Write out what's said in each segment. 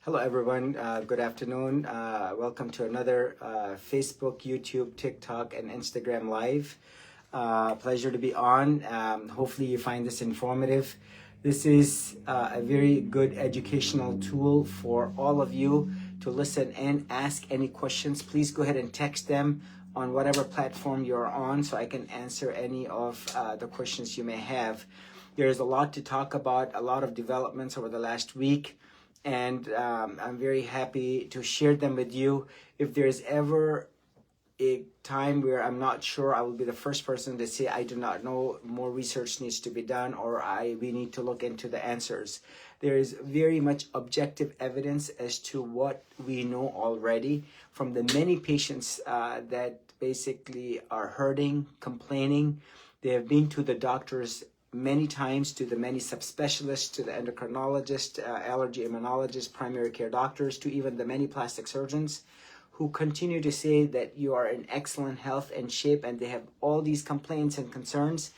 Hello everyone, good afternoon. Welcome to another Facebook, YouTube, TikTok, and Instagram Live. Pleasure to be on. Hopefully you find this informative. This is a very good educational tool for all of you to listen and ask any questions. Please go ahead and text them on whatever platform you're on so I can answer any of the questions you may have. There's a lot to talk about, a lot of developments over the last week. And I'm very happy to share them with you. If there's ever a time where I'm not sure, I will be the first person to say I do not know, more research needs to be done, or we need to look into the answers. There is very much objective evidence as to what we know already from the many patients that basically are hurting, complaining. They have been to the doctors many times, to the many subspecialists, to the endocrinologist, allergy immunologist, primary care doctors, to even the many plastic surgeons who continue to say that you are in excellent health and shape, and they have all these complaints and concerns.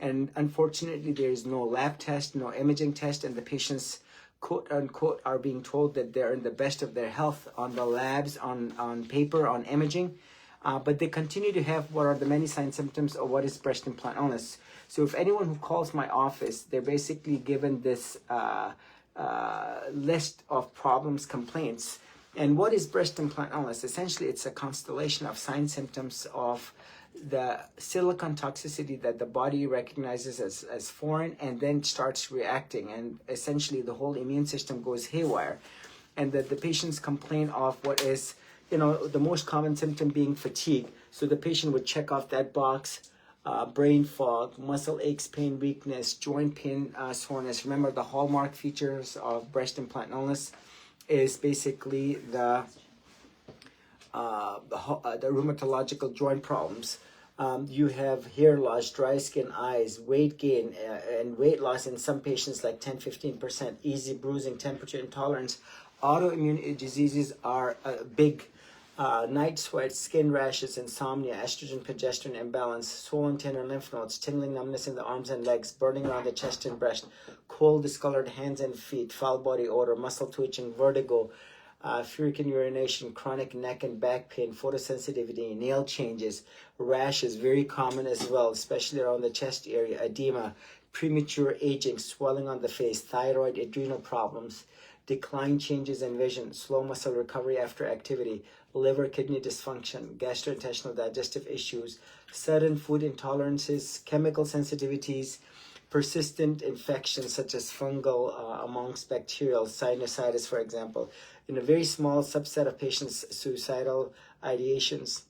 And unfortunately, there is no lab test, no imaging test, and the patients, quote unquote, are being told that they're in the best of their health on the labs, on paper, on imaging. But they continue to have what are the many signs, symptoms of what is breast implant illness. So if anyone who calls my office, they're basically given this list of problems, complaints. And what is breast implant illness? Essentially, it's a constellation of signs, symptoms of the silicone toxicity that the body recognizes as foreign and then starts reacting. And essentially, the whole immune system goes haywire. And that the patients complain of what is, the most common symptom being fatigue. So the patient would check off that box. Brain fog, muscle aches, pain, weakness, joint pain, soreness. Remember, the hallmark features of breast implant illness is basically the rheumatological joint problems. You have hair loss, dry skin, eyes, weight gain, and weight loss in some patients like 10-15%, easy bruising, temperature intolerance. Autoimmune diseases are big. Night sweats, skin rashes, insomnia, estrogen progesterone imbalance, swollen tender lymph nodes, tingling numbness in the arms and legs, burning around the chest and breast, cold discolored hands and feet, foul body odor, muscle twitching, vertigo, furic urination, chronic neck and back pain, photosensitivity, nail changes, rashes, very common as well, especially around the chest area, edema, premature aging, swelling on the face, thyroid, adrenal problems, decline, changes in vision, slow muscle recovery after activity, liver, kidney dysfunction, gastrointestinal digestive issues, sudden food intolerances, chemical sensitivities, persistent infections such as fungal amongst bacterial, sinusitis, for example. In a very small subset of patients, suicidal ideations,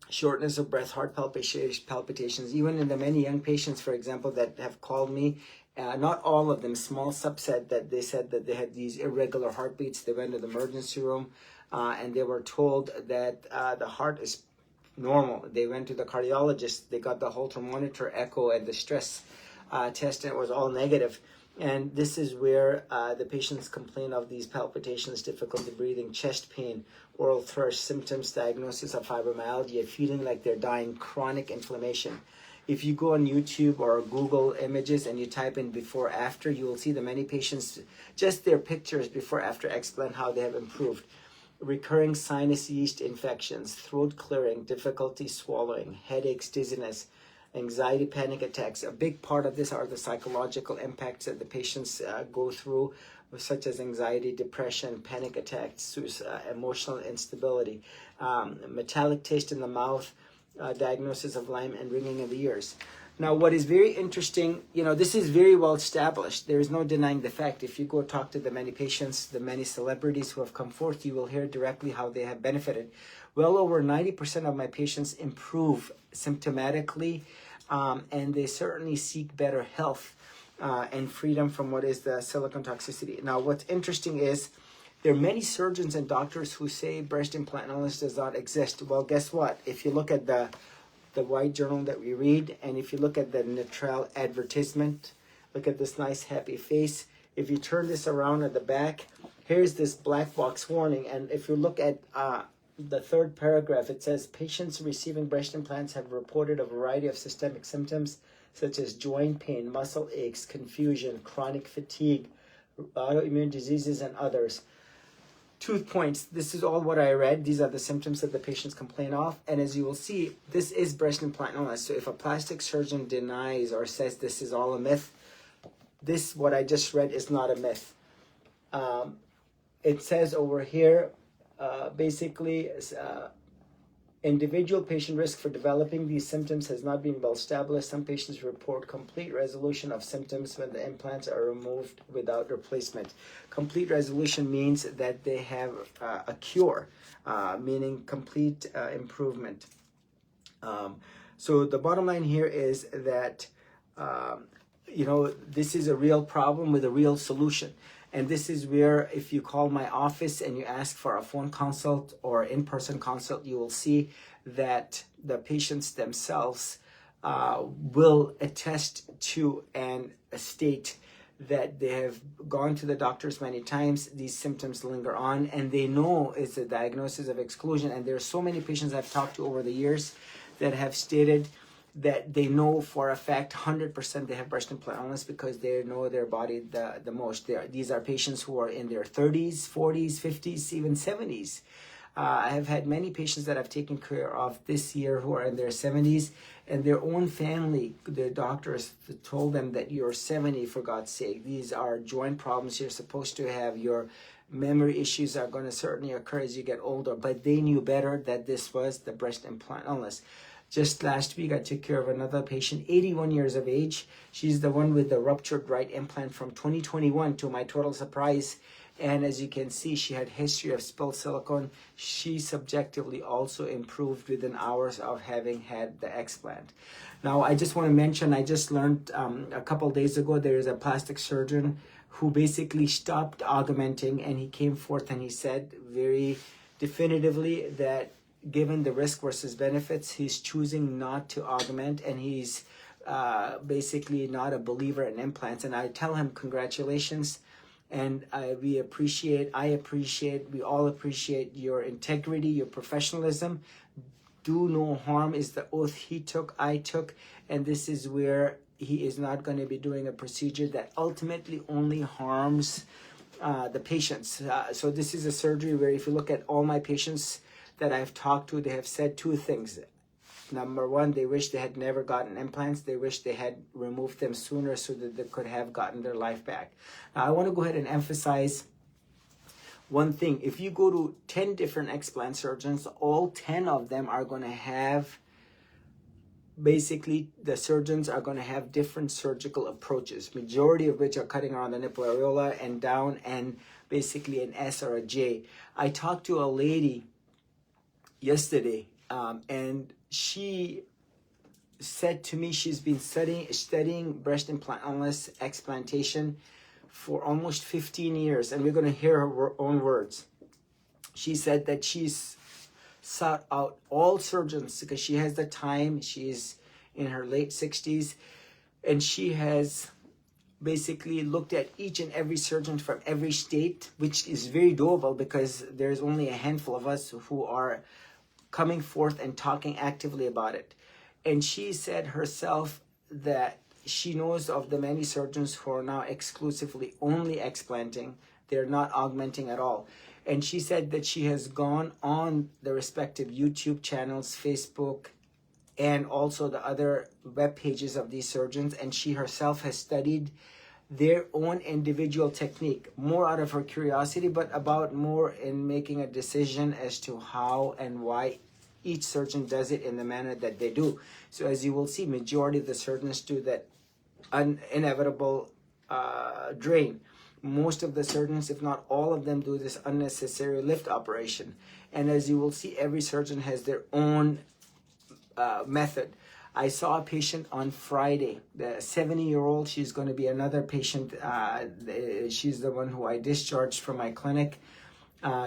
shortness of breath, heart palpitations, even in the many young patients, for example, that have called me, not all of them, small subset, that they said that they had these irregular heartbeats. They went to the emergency room and they were told that the heart is normal. They went to the cardiologist, they got the Holter monitor, echo, and the stress test, and it was all negative. And this is where the patients complain of these palpitations, difficulty breathing, chest pain, oral thrush, symptoms, diagnosis of fibromyalgia, feeling like they're dying, chronic inflammation. If you go on YouTube or Google Images and you type in before, after, you will see the many patients, just their pictures before, after Explant, how they have improved. Recurring sinus yeast infections, throat clearing, difficulty swallowing, headaches, dizziness, anxiety, panic attacks. A big part of this are the psychological impacts that the patients go through, such as anxiety, depression, panic attacks, emotional instability, metallic taste in the mouth, diagnosis of Lyme, and ringing of the ears. Now, what is very interesting, this is very well established. There is no denying the fact. If you go talk to the many patients, the many celebrities who have come forth, you will hear directly how they have benefited. Well over 90% of my patients improve symptomatically, and they certainly seek better health and freedom from what is the silicone toxicity. Now, what's interesting is there are many surgeons and doctors who say breast implant illness does not exist. Well, guess what? If you look at the white journal that we read, and if you look at the Neutral advertisement, look at this nice happy face. If you turn this around at the back, here's this black box warning. And if you look at the third paragraph, it says patients receiving breast implants have reported a variety of systemic symptoms such as joint pain, muscle aches, confusion, chronic fatigue, autoimmune diseases, and others. tooth points. This is all what I read. These are the symptoms that the patients complain of. And as you will see, this is breast implant illness. So if a plastic surgeon denies or says this is all a myth, this, what I just read, is not a myth. It says over here, basically, individual patient risk for developing these symptoms has not been well established. Some patients report complete resolution of symptoms when the implants are removed without replacement. Complete resolution means that they have a cure, meaning complete improvement. So the bottom line here is that, this is a real problem with a real solution. And this is where, if you call my office and you ask for a phone consult or in-person consult, you will see that the patients themselves will attest to and state that they have gone to the doctors many times. These symptoms linger on, and they know it's a diagnosis of exclusion. And there are so many patients I've talked to over the years that have stated that they know for a fact 100% they have breast implant illness because they know their body the most. These are patients who are in their 30s, 40s, 50s, even 70s. I have had many patients that I've taken care of this year who are in their 70s, and their own family, their doctors told them that you're 70, for God's sake. These are joint problems you're supposed to have. Your memory issues are going to certainly occur as you get older, but they knew better that this was the breast implant illness. Just last week, I took care of another patient, 81 years of age. She's the one with the ruptured right implant from 2021, to my total surprise. And as you can see, she had history of spilled silicone. She subjectively also improved within hours of having had the explant. Now, I just want to mention, I just learned a couple days ago, there is a plastic surgeon who basically stopped augmenting, and he came forth and he said very definitively that given the risk versus benefits, he's choosing not to augment, and he's basically not a believer in implants. And I tell him congratulations, and we all appreciate your integrity, your professionalism. Do no harm is the oath he took, I took, and this is where he is not going to be doing a procedure that ultimately only harms the patients. So this is a surgery where, if you look at all my patients that I've talked to, they have said two things. Number one, they wish they had never gotten implants. They wish they had removed them sooner so that they could have gotten their life back. Now, I want to go ahead and emphasize one thing. If you go to 10 different explant surgeons, all 10 of them are going to have, basically, the surgeons are going to have different surgical approaches, majority of which are cutting around the nipple areola and down, and basically an S or a J. I talked to a lady yesterday, and she said to me she's been studying breast implant illness explantation for almost 15 years, and we're going to hear her own words. She said that she's sought out all surgeons because she has the time. She's in her late 60s, and she has basically looked at each and every surgeon from every state, which is very doable because there's only a handful of us who are coming forth and talking actively about it. And she said herself that she knows of the many surgeons who are now exclusively only explanting. They're not augmenting at all. And she said that she has gone on the respective YouTube channels, Facebook, and also the other web pages of these surgeons, and she herself has studied their own individual technique, more out of her curiosity, but about more in making a decision as to how and why each surgeon does it in the manner that they do. So as you will see, majority of the surgeons do that inevitable drain. Most of the surgeons, if not all of them, do this unnecessary lift operation. And as you will see, every surgeon has their own method. I saw a patient on Friday, the 70-year-old. She's going to be another patient. She's the one who I discharged from my clinic.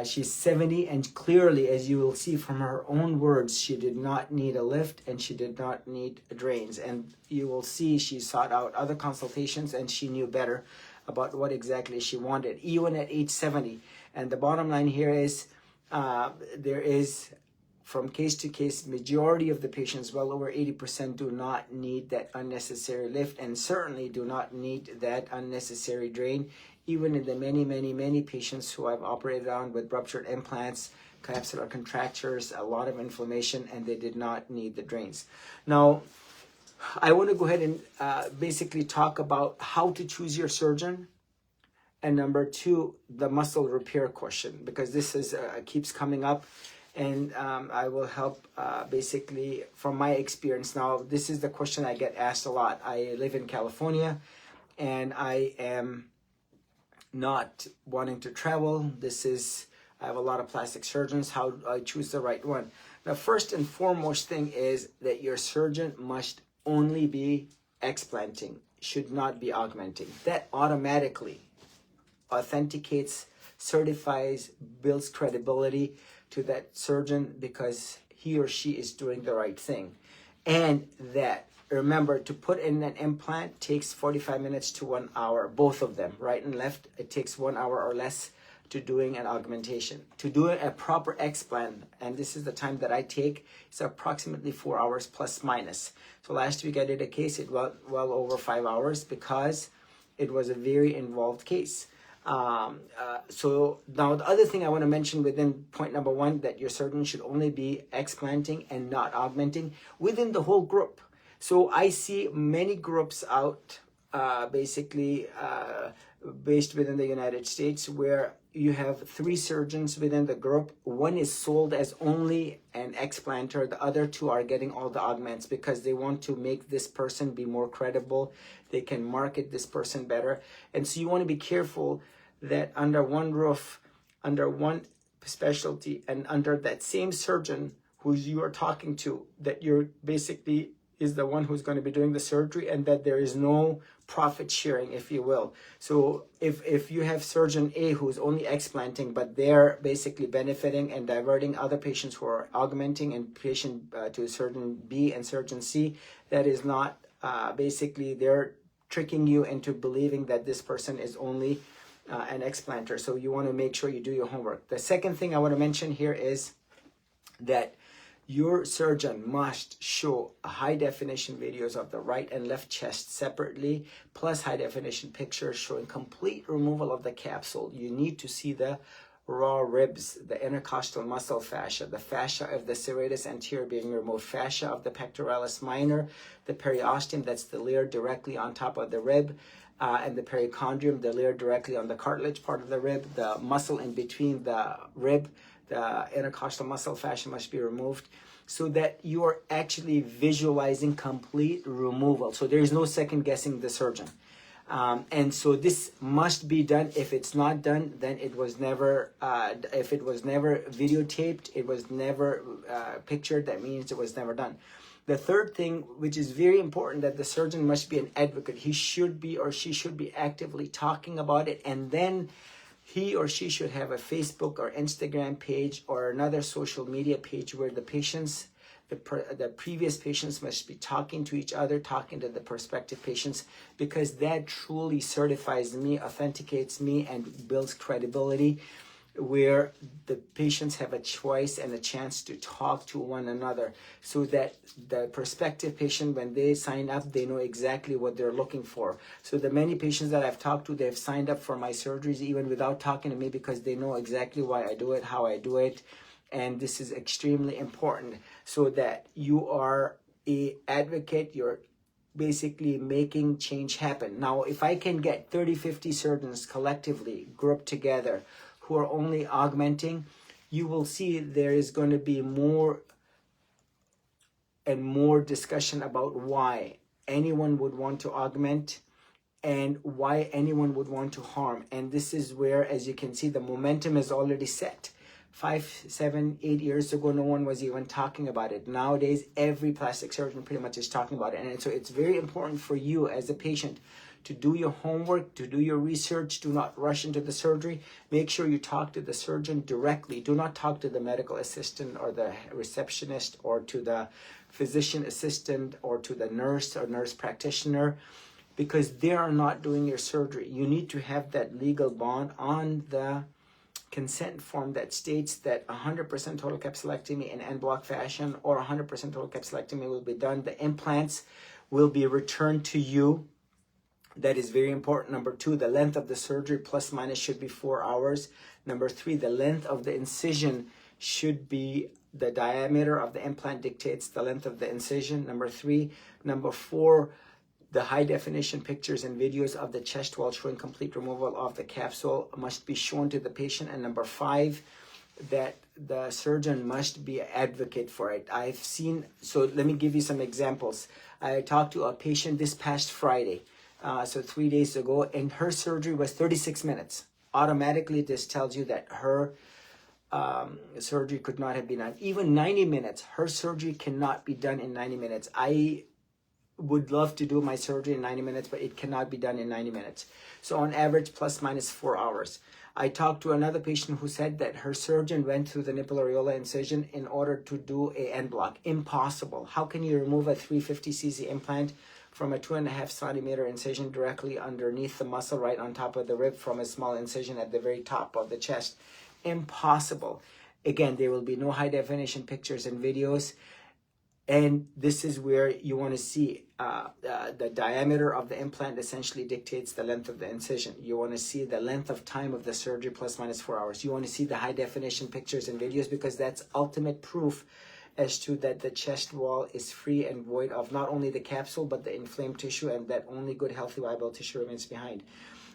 She's 70, and clearly, as you will see from her own words, she did not need a lift and she did not need drains. And you will see she sought out other consultations and she knew better about what exactly she wanted, even at age 70. And the bottom line here is there is, from case to case, majority of the patients, well over 80%, do not need that unnecessary lift and certainly do not need that unnecessary drain. even in the many patients who I've operated on with ruptured implants, capsular contractures, a lot of inflammation, and they did not need the drains. Now, I want to go ahead and basically talk about how to choose your surgeon. And number two, the muscle repair question, because this is keeps coming up, and I will help basically from my experience. Now, this is the question I get asked a lot. I live in California, and I am not wanting to travel. I have a lot of plastic surgeons. How do I choose the right one? The first and foremost thing is that your surgeon must only be explanting, should not be augmenting. That automatically authenticates, certifies, builds credibility to that surgeon because he or she is doing the right thing. And that, remember, to put in an implant takes 45 minutes to 1 hour, both of them, right and left. It takes 1 hour or less to doing an augmentation. To do a proper explant, and this is the time that I take, it's approximately 4 hours plus minus. So last week I did a case, it went well over 5 hours because it was a very involved case. So now the other thing I want to mention within point number one, that your surgeon should only be explanting and not augmenting within the whole group. So I see many groups out basically based within the United States where you have 3 surgeons within the group. One is sold as only an explanter. The other 2 are getting all the augments because they want to make this person be more credible. They can market this person better. And so you want to be careful that under one roof, under one specialty, and under that same surgeon who you are talking to, that you're basically is the one who's going to be doing the surgery, and that there is no profit sharing, if you will. So if you have surgeon A who's only explanting, but they're basically benefiting and diverting other patients who are augmenting and patient to surgeon B and surgeon C, that is not basically, they're tricking you into believing that this person is only an explanter. So you want to make sure you do your homework. The second thing I want to mention here is that your surgeon must show high definition videos of the right and left chest separately, plus high definition pictures showing complete removal of the capsule. You need to see the raw ribs, the intercostal muscle fascia, the fascia of the serratus anterior being removed, fascia of the pectoralis minor, the periosteum, that's the layer directly on top of the rib, and the perichondrium, the layer directly on the cartilage part of the rib, the muscle in between the rib, the intercostal muscle fascia must be removed, so that you are actually visualizing complete removal. So there is no second guessing the surgeon. And so this must be done. If it's not done, then it was never, if it was never videotaped, it was never pictured, that means it was never done. The third thing, which is very important, that the surgeon must be an advocate. He should be, or she should be, actively talking about it, and then he or she should have a Facebook or Instagram page or another social media page where the patients, the previous patients must be talking to each other, talking to the prospective patients, because that truly certifies me, authenticates me, and builds credibility, where the patients have a choice and a chance to talk to one another, so that the prospective patient, when they sign up, they know exactly what they're looking for. So the many patients that I've talked to, they've signed up for my surgeries even without talking to me, because they know exactly why I do it, how I do it. And this is extremely important, so that you are an advocate, you're basically making change happen. Now, if I can get 30, 50 surgeons collectively grouped together who are only augmenting, you will see there is going to be more and more discussion about why anyone would want to augment and why anyone would want to harm. And this is where, as you can see, the momentum is already set. 5, 7, 8 years ago, no one was even talking about it. Nowadays, every plastic surgeon pretty much is talking about it. And so it's very important for you as a patient to do your homework, to do your research. Do not rush into the surgery. Make sure you talk to the surgeon directly. Do not talk to the medical assistant or the receptionist or to the physician assistant or to the nurse or nurse practitioner, because they are not doing your surgery. You need to have that legal bond on the consent form that states that 100% total capsulectomy in en bloc fashion or 100% total capsulectomy will be done. The implants will be returned to you. That is very important. Number 2, the length of the surgery plus minus should be 4 hours. Number 3, the length of the incision should be, the diameter of the implant dictates the length of the incision. Number 3. Number 4, the high definition pictures and videos of the chest wall showing complete removal of the capsule must be shown to the patient. And number 5, that the surgeon must be an advocate for it. I've seen, so let me give you some examples. I talked to a patient this past Friday, so 3 days ago, and her surgery was 36 minutes. Automatically, this tells you that her surgery could not have been done. Even 90 minutes, her surgery cannot be done in 90 minutes. I would love to do my surgery in 90 minutes, but it cannot be done in 90 minutes. So on average, plus minus 4 hours. I talked to another patient who said that her surgeon went through the nipple areola incision in order to do a end block. Impossible. How can you remove a 350cc implant from a 2.5 centimeter incision directly underneath the muscle right on top of the rib from a small incision at the very top of the chest? Impossible. Again, there will be no high definition pictures and videos. And this is where you want to see the diameter of the implant essentially dictates the length of the incision. You want to see the length of time of the surgery plus minus 4 hours. You want to see the high definition pictures and videos because that's ultimate proof as to that the chest wall is free and void of not only the capsule but the inflamed tissue, and that only good healthy viable tissue remains behind.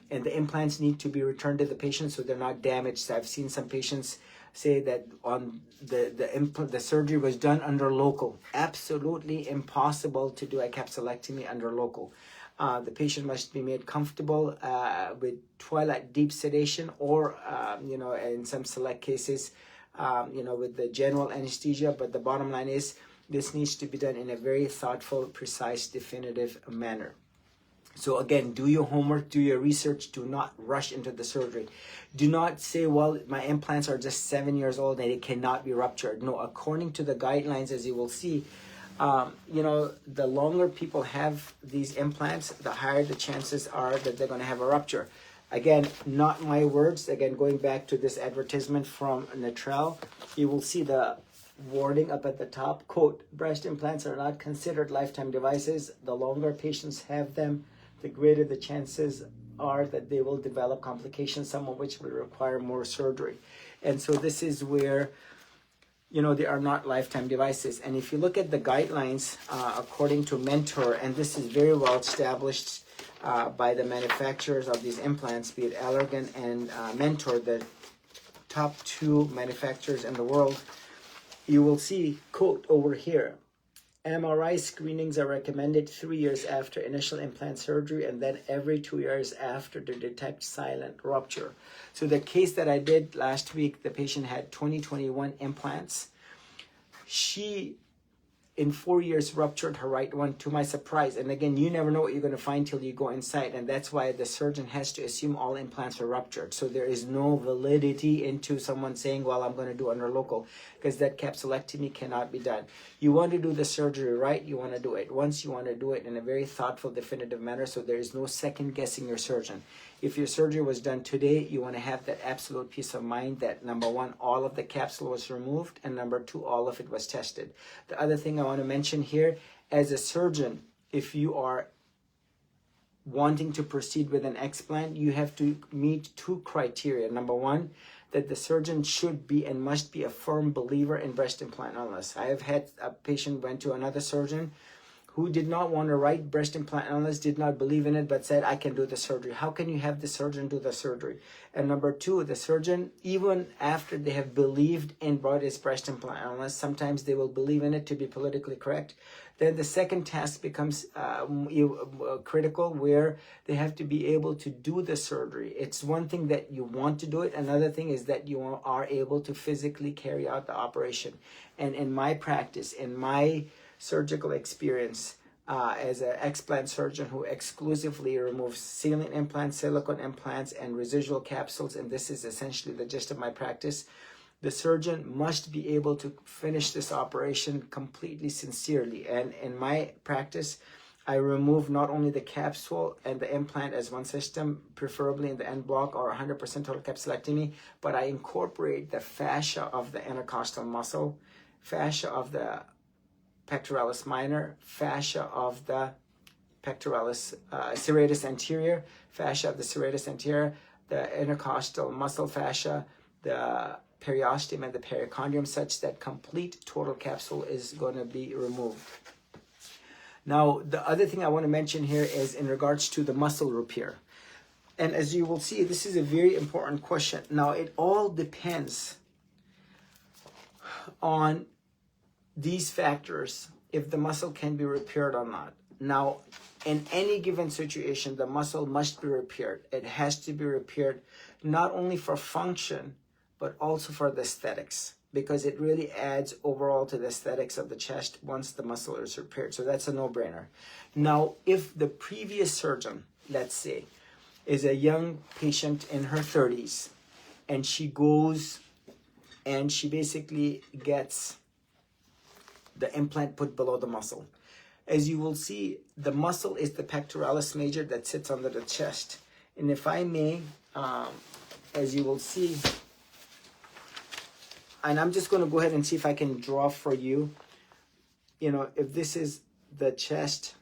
And the implants need to be returned to the patient so they're not damaged. I've seen some patients say that on the surgery was done under local. Absolutely impossible to do a capsulectomy under local. The patient must be made comfortable with twilight deep sedation, or in some select cases, with the general anesthesia. But the bottom line is this needs to be done in a very thoughtful, precise, definitive manner. So again, do your homework, do your research, do not rush into the surgery. Do not say, well, my implants are just 7 years old and it cannot be ruptured. No, according to the guidelines, as you will see, the longer people have these implants, the higher the chances are that they're going to have a rupture. Again, not my words. Again, going back to this advertisement from Natrel, you will see the wording up at the top, quote, breast implants are not considered lifetime devices. The longer patients have them, the greater the chances are that they will develop complications, some of which will require more surgery. And so this is where, they are not lifetime devices. And if you look at the guidelines, according to Mentor, and this is very well established by the manufacturers of these implants, be it Allergan and Mentor, the top 2 manufacturers in the world, you will see, quote, over here, MRI screenings are recommended 3 years after initial implant surgery and then every 2 years after to detect silent rupture. So the case that I did last week, the patient had 2021 implants. She, in 4 years, ruptured her right one, to my surprise. And again, you never know what you're going to find till you go inside. And that's why the surgeon has to assume all implants are ruptured. So there is no validity into someone saying, well, I'm going to do under local, because that capsulectomy cannot be done. You want to do the surgery right, you want to do it once, you want to do it in a very thoughtful, definitive manner, so there is no second guessing your surgeon. If your surgery was done today, you want to have that absolute peace of mind that, number 1, all of the capsule was removed, and number 2, all of it was tested. The other thing I want to mention here, as a surgeon, if you are wanting to proceed with an explant, you have to meet 2 criteria. Number 1, that the surgeon should be and must be a firm believer in breast implant analysis. I have had a patient went to another surgeon who did not want to write breast implant analysis, did not believe in it, but said, I can do the surgery. How can you have the surgeon do the surgery? And number 2, the surgeon, even after they have believed in this breast implant analysis, sometimes they will believe in it to be politically correct. Then the second task becomes critical, where they have to be able to do the surgery. It's one thing that you want to do it. Another thing is that you are able to physically carry out the operation. And in my practice, in my surgical experience as an explant surgeon who exclusively removes saline implants, silicone implants, and residual capsules, and this is essentially the gist of my practice, the surgeon must be able to finish this operation completely sincerely. And in my practice, I remove not only the capsule and the implant as one system, preferably in the end block or 100% total capsulectomy, but I incorporate the fascia of the intercostal muscle, fascia of the pectoralis minor, fascia of the pectoralis serratus anterior, fascia of the serratus anterior, the intercostal muscle fascia, the periosteum and the perichondrium, such that complete total capsule is going to be removed. Now, the other thing I want to mention here is in regards to the muscle repair. And as you will see, this is a very important question. Now, it all depends on these factors, if the muscle can be repaired or not. Now, in any given situation, the muscle must be repaired. It has to be repaired not only for function, but also for the aesthetics, because it really adds overall to the aesthetics of the chest once the muscle is repaired. So that's a no-brainer. Now, if the previous surgeon, let's say, is a young patient in her 30s, and she goes and she basically gets the implant put below the muscle. As you will see, the muscle is the pectoralis major that sits under the chest. And if I may, as you will see, and I'm just going to go ahead and see if I can draw for you, if this is the chest,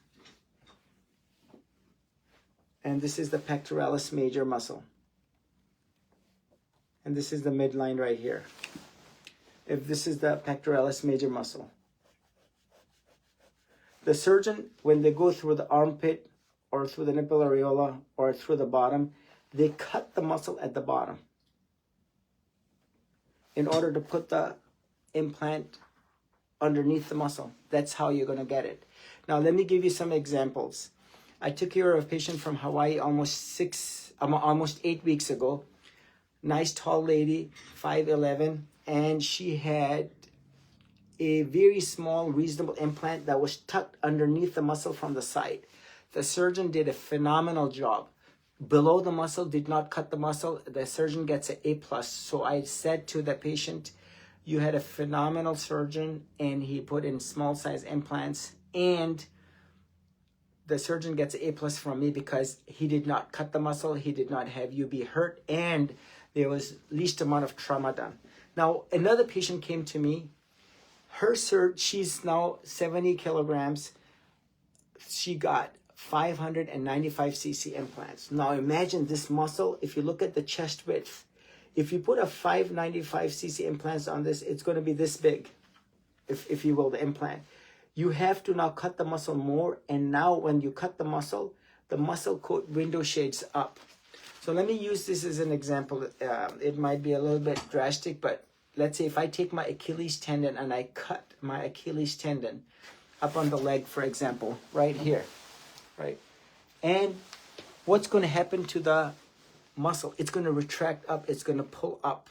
and this is the pectoralis major muscle, and this is the midline right here. If this is the pectoralis major muscle, the surgeon, when they go through the armpit or through the nipple areola or through the bottom, they cut the muscle at the bottom in order to put the implant underneath the muscle. That's how you're going to get it. Now, let me give you some examples. I took care of a patient from Hawaii almost 8 weeks ago. Nice tall lady, 5'11", and she had a very small, reasonable implant that was tucked underneath the muscle from the side. The surgeon did a phenomenal job. Below the muscle, did not cut the muscle. The surgeon gets an A+. So I said to the patient, you had a phenomenal surgeon, and he put in small size implants, and the surgeon gets an A+ from me because he did not cut the muscle, he did not have you be hurt, and there was least amount of trauma done. Now, another patient came to me. She's now 70 kilograms. She got 595 cc implants. Now imagine this muscle. If you look at the chest width, if you put a 595 cc implants on this, it's going to be this big, if you will, the implant. You have to now cut the muscle more, and now when you cut the muscle coat window shades up. So let me use this as an example. It might be a little bit drastic, but let's say if I take my Achilles tendon and I cut my Achilles tendon up on the leg, for example, right here, right? And what's going to happen to the muscle? It's going to retract up. It's going to pull up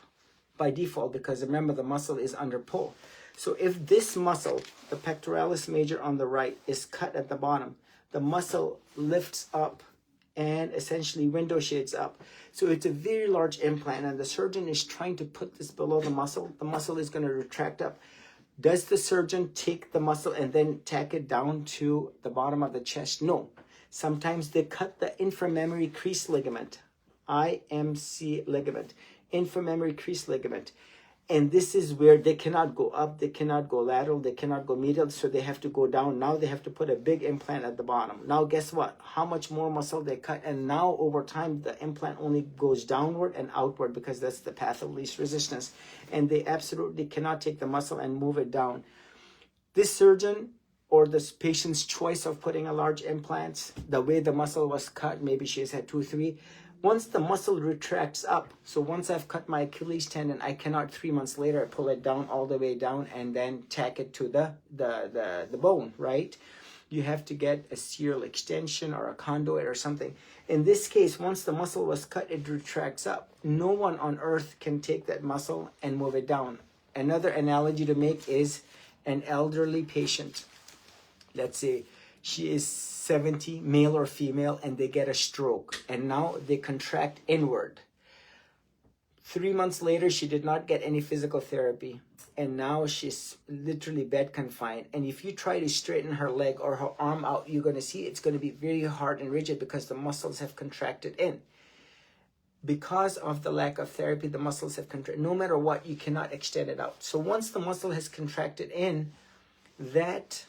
by default, because remember, the muscle is under pull. So if this muscle, the pectoralis major on the right, is cut at the bottom, the muscle lifts up and essentially window shades up. So it's a very large implant, and the surgeon is trying to put this below the muscle. The muscle is going to retract up. Does the surgeon take the muscle and then tack it down to the bottom of the chest? No. Sometimes they cut the inframammary crease ligament, IMC ligament, inframammary crease ligament. And this is where they cannot go up, they cannot go lateral, they cannot go medial, so they have to go down. Now they have to put a big implant at the bottom. Now guess what? How much more muscle they cut? And now over time, the implant only goes downward and outward, because that's the path of least resistance. And they absolutely cannot take the muscle and move it down. This surgeon or this patient's choice of putting a large implant, the way the muscle was cut, maybe she has had 2, 3. Once the muscle retracts up, so once I've cut my Achilles tendon, I cannot 3 months later pull it down all the way down and then tack it to the bone, right? You have to get a serial extension or a conduit or something. In this case, once the muscle was cut, it retracts up. No one on earth can take that muscle and move it down. Another analogy to make is an elderly patient. Let's say she is 70, male or female, and they get a stroke, and now they contract inward. 3 months later, she did not get any physical therapy, and now she's literally bed confined. And if you try to straighten her leg or her arm out, you're going to see it's going to be very hard and rigid, because the muscles have contracted in. Because of the lack of therapy, the muscles have contracted. No matter what, you cannot extend it out. So once the muscle has contracted in, that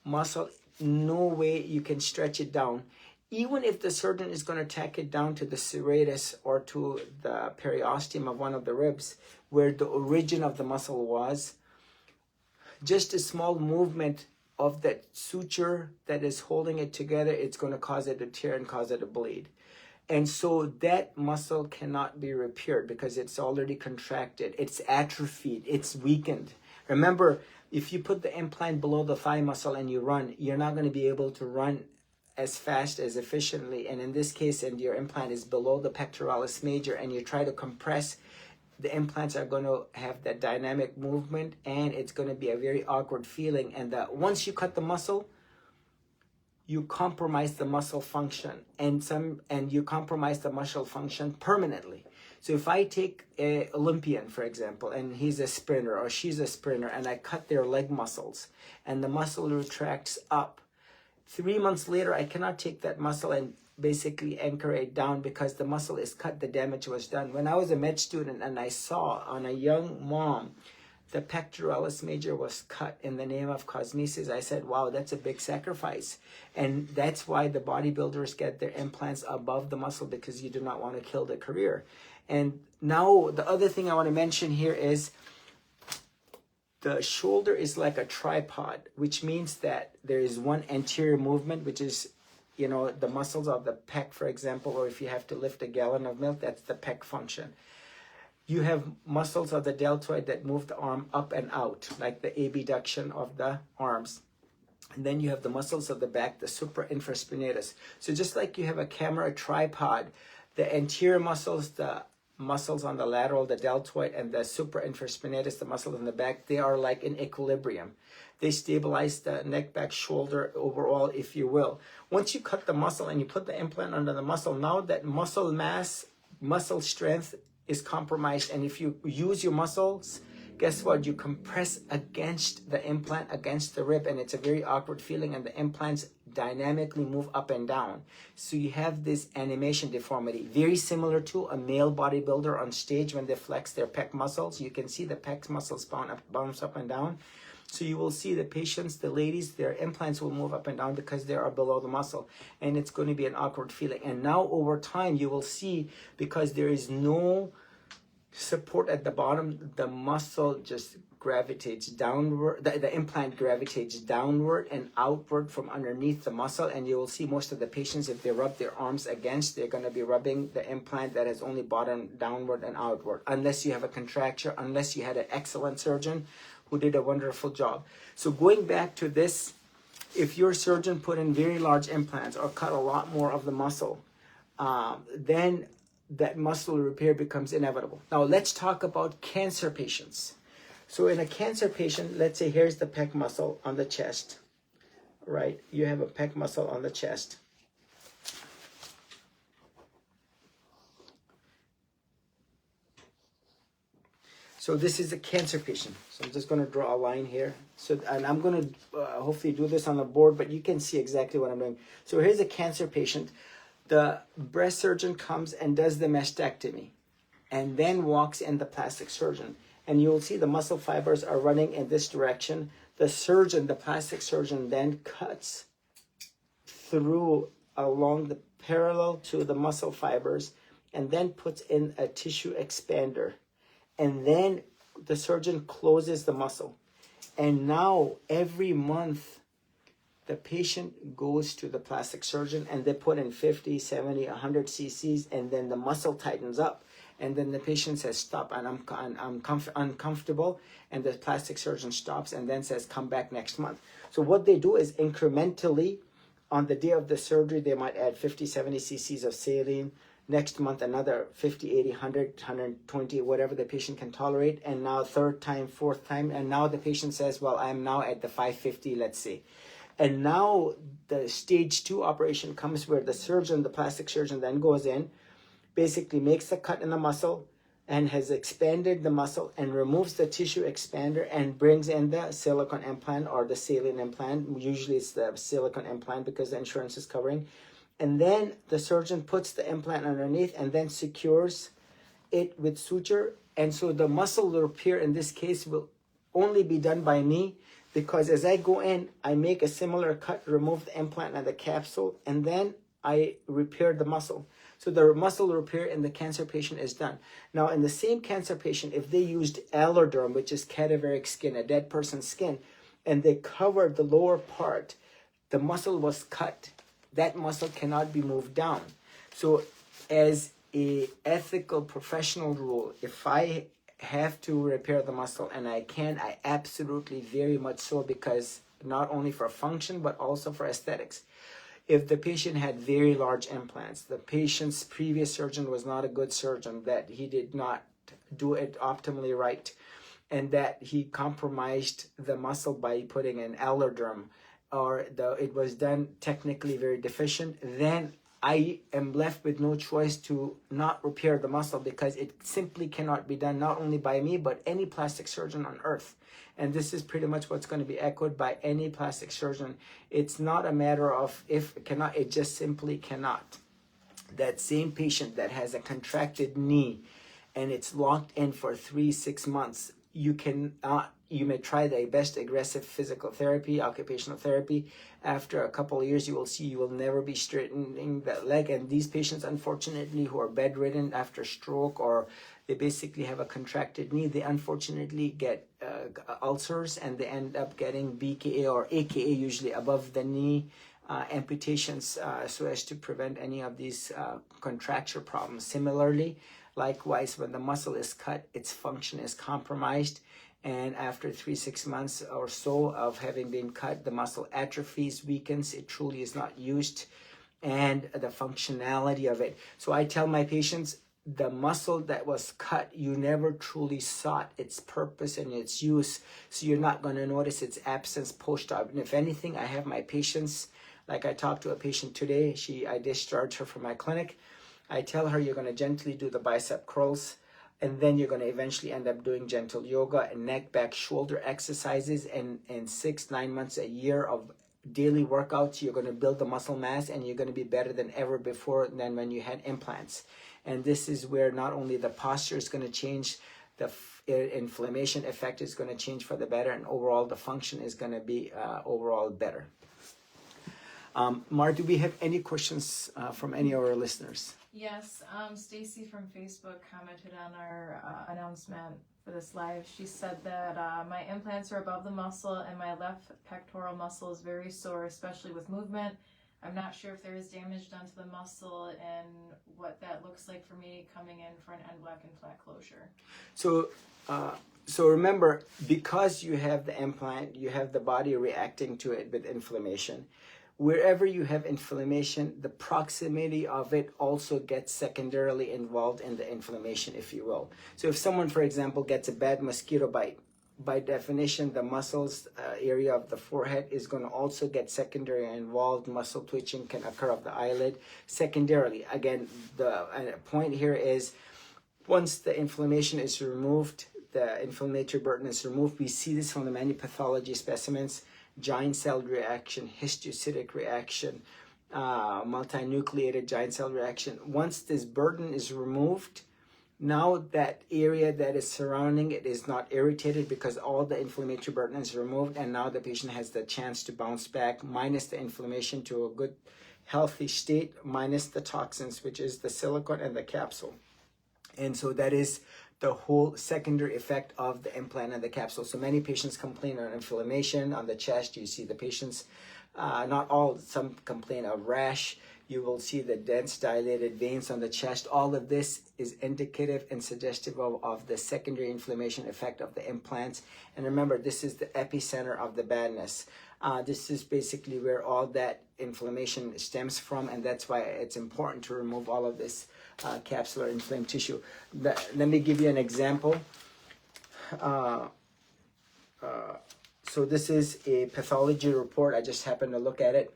muscle no way you can stretch it down. Even if the surgeon is going to tack it down to the serratus or to the periosteum of one of the ribs where the origin of the muscle was, just a small movement of that suture that is holding it together, it's going to cause it to tear and cause it to bleed. And so that muscle cannot be repaired because it's already contracted, it's atrophied, it's weakened. Remember, if you put the implant below the thigh muscle and you run, you're not going to be able to run as fast, as efficiently. And in this case, and your implant is below the pectoralis major and you try to compress, the implants are going to have that dynamic movement and it's going to be a very awkward feeling. And that once you cut the muscle, you compromise the muscle function and you compromise the muscle function permanently. So if I take an Olympian, for example, and he's a sprinter or she's a sprinter, and I cut their leg muscles and the muscle retracts up, 3 months later, I cannot take that muscle and basically anchor it down because the muscle is cut, the damage was done. When I was a med student and I saw on a young mom, the pectoralis major was cut in the name of cosmesis, I said, wow, that's a big sacrifice. And that's why the bodybuilders get their implants above the muscle, because you do not want to kill the career. And now the other thing I want to mention here is the shoulder is like a tripod, which means that there is one anterior movement, which is, you know, the muscles of the pec, for example, or if you have to lift a gallon of milk, that's the pec function. You have muscles of the deltoid that move the arm up and out, like the abduction of the arms. And then you have the muscles of the back, the suprainfraspinatus. So just like you have a camera tripod, the anterior muscles, the muscles on the lateral, the deltoid, and the suprainfraspinatus, the muscles in the back, they are like in equilibrium. They stabilize the neck, back, shoulder overall, if you will. Once you cut the muscle and you put the implant under the muscle, now that muscle mass, muscle strength is compromised. And if you use your muscles, guess what? You compress against the implant, against the rib, and it's a very awkward feeling, and the implants dynamically move up and down. So you have this animation deformity, very similar to a male bodybuilder on stage when they flex their pec muscles. You can see the pec muscles bounce up and down. So you will see the patients, the ladies, their implants will move up and down because they are below the muscle, and it's going to be an awkward feeling. And now over time, you will see, because there is no support at the bottom, the muscle just gravitates downward, the implant gravitates downward and outward from underneath the muscle. And you will see most of the patients, if they rub their arms against, they're going to be rubbing the implant that has only bottomed downward and outward, unless you have a contracture, unless you had an excellent surgeon who did a wonderful job. So going back to this, if your surgeon put in very large implants or cut a lot more of the muscle, then that muscle repair becomes inevitable. Now let's talk about cancer patients. So in a cancer patient, let's say here's the pec muscle on the chest, right? You have a pec muscle on the chest. So this is a cancer patient. So I'm just going to draw a line here. So, and I'm going to hopefully do this on the board, but you can see exactly what I'm doing. So here's a cancer patient. The breast surgeon comes and does the mastectomy and then walks in the plastic surgeon. And you'll see the muscle fibers are running in this direction. The surgeon, the plastic surgeon, then cuts through along the parallel to the muscle fibers and then puts in a tissue expander. And then the surgeon closes the muscle. And now every month, the patient goes to the plastic surgeon and they put in 50, 70, 100 cc's, and then the muscle tightens up. And then the patient says, stop, and I'm uncomfortable. And the plastic surgeon stops and then says, come back next month. So what they do is incrementally, on the day of the surgery, they might add 50, 70 cc's of saline. Next month, another 50, 80, 100, 120, whatever the patient can tolerate. And now third time, fourth time. And now the patient says, well, I'm now at the 550, let's say. And now the stage 2 operation comes where the surgeon, the plastic surgeon, then goes in, basically makes the cut in the muscle and has expanded the muscle and removes the tissue expander and brings in the silicone implant or the saline implant. Usually it's the silicone implant because the insurance is covering. And then the surgeon puts the implant underneath and then secures it with suture. And so the muscle repair in this case will only be done by me. because as I go in, I make a similar cut, remove the implant and the capsule, and then I repair the muscle. So the muscle repair in the cancer patient is done. Now, in the same cancer patient, if they used alloderm, which is cadaveric skin, a dead person's skin, and they covered the lower part, the muscle was cut. That muscle cannot be moved down. So as a ethical professional rule, if I have to repair the muscle and I can, I absolutely very much so, because not only for function, but also for aesthetics. If the patient had very large implants, the patient's previous surgeon was not a good surgeon, that he did not do it optimally right, and that he compromised the muscle by putting an alloderm, or it was done technically very deficient, then I am left with no choice to not repair the muscle, because it simply cannot be done, not only by me, but any plastic surgeon on earth. And this is pretty much what's going to be echoed by any plastic surgeon. It's not a matter of if it cannot, it just simply cannot. That same patient that has a contracted knee and it's locked in for 3-6 months, you may try the best aggressive physical therapy, occupational therapy. After a couple of years, you will see you will never be straightening that leg. And these patients, unfortunately, who are bedridden after stroke, or they basically have a contracted knee, they unfortunately get ulcers, and they end up getting BKA or AKA, usually above the knee, amputations, so as to prevent any of these contracture problems. Similarly, likewise, when the muscle is cut, its function is compromised. And after 3-6 months or so of having been cut, the muscle atrophies, weakens, it truly is not used, and the functionality of it. So I tell my patients, the muscle that was cut, you never truly sought its purpose and its use, so you're not going to notice its absence post-op. And if anything, I have my patients, like I talked to a patient today, I discharged her from my clinic. I tell her, you're going to gently do the bicep curls, and then you're going to eventually end up doing gentle yoga and neck, back, shoulder exercises. And in 6-9 months, a year of daily workouts, you're going to build the muscle mass, and you're going to be better than ever before than when you had implants. And this is where not only the posture is going to change, the inflammation effect is going to change for the better, and overall the function is going to be overall better. Mar, do we have any questions from any of our listeners? Yes, Stacy from Facebook commented on our announcement for this live. She said that my implants are above the muscle, and my left pectoral muscle is very sore, especially with movement. I'm not sure if there is damage done to the muscle and what that looks like for me coming in for an end block implant closure. So remember, because you have the implant, you have the body reacting to it with inflammation. Wherever you have inflammation, the proximity of it also gets secondarily involved in the inflammation, if you will. So if someone, for example, gets a bad mosquito bite, by definition, the muscles area of the forehead is going to also get secondary involved. Muscle twitching can occur of the eyelid secondarily. Again, the point here is, once the inflammation is removed, the inflammatory burden is removed. We see this from the many pathology specimens: giant cell reaction, histiocytic reaction, multinucleated giant cell reaction. Once this burden is removed, now that area that is surrounding it is not irritated, because all the inflammatory burden is removed, and now the patient has the chance to bounce back, minus the inflammation, to a good healthy state, minus the toxins, which is the silicone and the capsule. And so that is the whole secondary effect of the implant and the capsule. So many patients complain of inflammation on the chest. You see the patients, not all, some complain of rash. You will see the dense dilated veins on the chest. All of this is indicative and suggestive of the secondary inflammation effect of the implants. And remember, this is the epicenter of the badness. This is basically where all that inflammation stems from, and that's why it's important to remove all of this capsular inflamed tissue. Let me give you an example. So this is a pathology report. I just happened to look at it.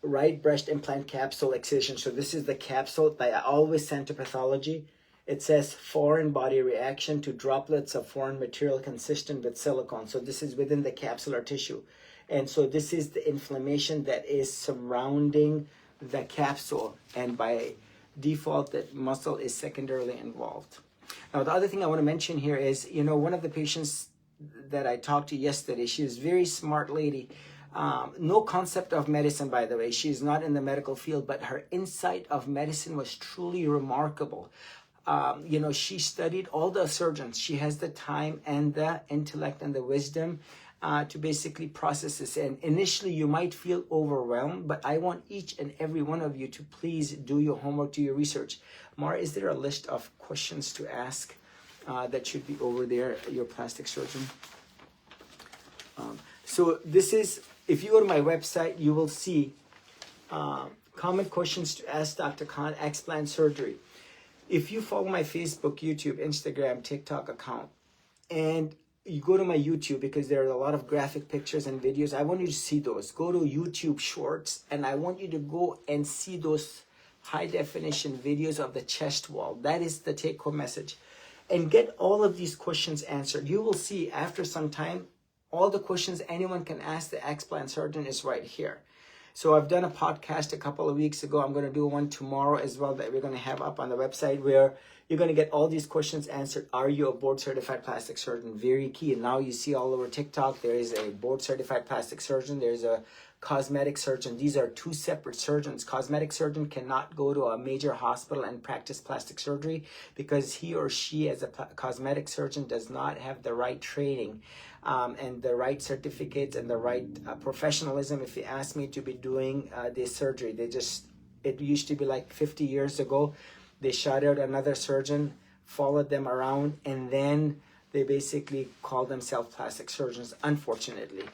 Right breast implant capsule excision. So this is the capsule that I always send to pathology. It says foreign body reaction to droplets of foreign material consistent with silicone. So this is within the capsular tissue. And so this is the inflammation that is surrounding the capsule. And by default, that muscle is secondarily involved. Now, the other thing I want to mention here is, you know, one of the patients that I talked to yesterday, she was a very smart lady. No concept of medicine, by the way. She's not in the medical field, but her insight of medicine was truly remarkable. You know, she studied all the surgeons. She has the time and the intellect and the wisdom to basically process this. And initially, you might feel overwhelmed, but I want each and every one of you to please do your homework, do your research. Mara, is there a list of questions to ask that should be over there, your plastic surgeon? So this is, if you go to my website, you will see common questions to ask Dr. Khan, Explant surgery. If you follow my Facebook, YouTube, Instagram, TikTok account, and you go to my YouTube, because there are a lot of graphic pictures and videos, I want you to see those. Go to YouTube Shorts, and I want you to go and see those high definition videos of the chest wall. That is the take home message. And get all of these questions answered. You will see after some time, all the questions anyone can ask the explant surgeon is right here. So I've done a podcast a couple of weeks ago. I'm going to do one tomorrow as well that we're going to have up on the website, where you're going to get all these questions answered. Are you a board certified plastic surgeon? Very key. And now you see all over TikTok, there is a board certified plastic surgeon. There's a cosmetic surgeon. These are two separate surgeons. Cosmetic surgeon cannot go to a major hospital and practice plastic surgery because he or she as a cosmetic surgeon does not have the right training and the right certificates and the right professionalism. If you ask me to be doing this surgery, it used to be like 50 years ago, they shot out another surgeon, followed them around, and then they basically call themselves plastic surgeons, unfortunately.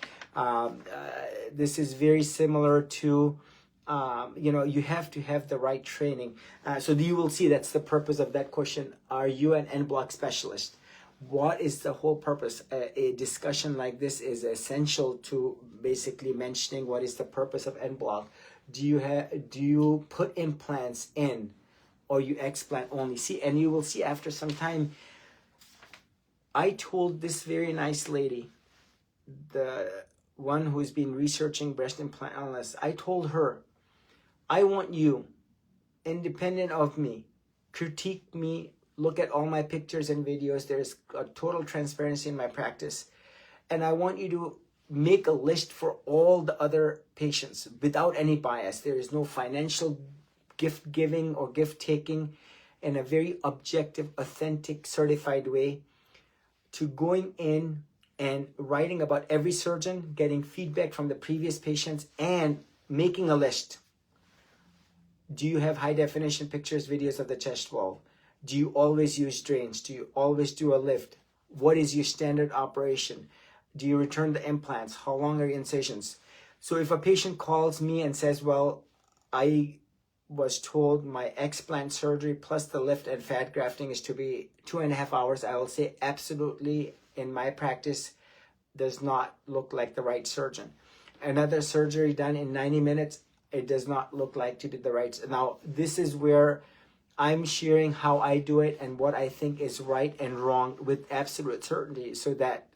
This is very similar to, you know, you have to have the right training. So you will see that's the purpose of that question. Are you an en bloc specialist? What is the whole purpose? A discussion like this is essential to basically mentioning what is the purpose of en bloc. Do you put implants in, or you explant only? See, and you will see after some time, I told this very nice lady, the one who's been researching breast implant illness, I told her, I want you, independent of me, critique me, look at all my pictures and videos. There's a total transparency in my practice. And I want you to make a list for all the other patients without any bias. There is no financial gift giving or gift taking, in a very objective, authentic, certified way, to going in and writing about every surgeon, getting feedback from the previous patients, and making a list. Do you have high definition pictures, videos of the chest wall? Do you always use drains? Do you always do a lift? What is your standard operation? Do you return the implants? How long are your incisions? So if a patient calls me and says, well, I was told my explant surgery plus the lift and fat grafting is to be 2.5 hours, I will say absolutely, in my practice, does not look like the right surgeon. Another surgery done in 90 minutes, it does not look like to be the right. Now, this is where I'm sharing how I do it and what I think is right and wrong with absolute certainty, so that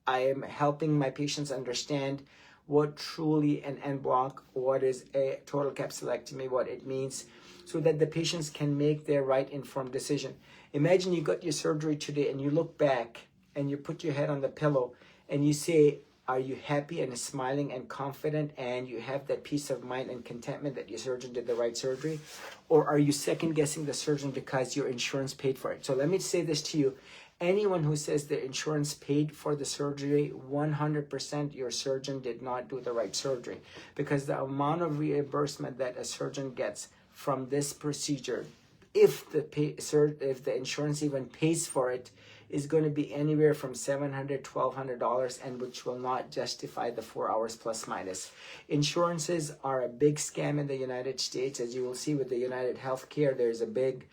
I am helping my patients understand what truly an en bloc, what is a total capsulectomy, what it means, so that the patients can make their right informed decision. Imagine you got your surgery today and you look back and you put your head on the pillow and you say, are you happy and smiling and confident and you have that peace of mind and contentment that your surgeon did the right surgery? Or are you second guessing the surgeon because your insurance paid for it? So let me say this to you. Anyone who says the insurance paid for the surgery, 100% your surgeon did not do the right surgery, because the amount of reimbursement that a surgeon gets from this procedure, if the insurance even pays for it, is going to be anywhere from $700, $1,200, and which will not justify the 4 hours plus minus. Insurances are a big scam in the United States. As you will see with the United Healthcare, there's a big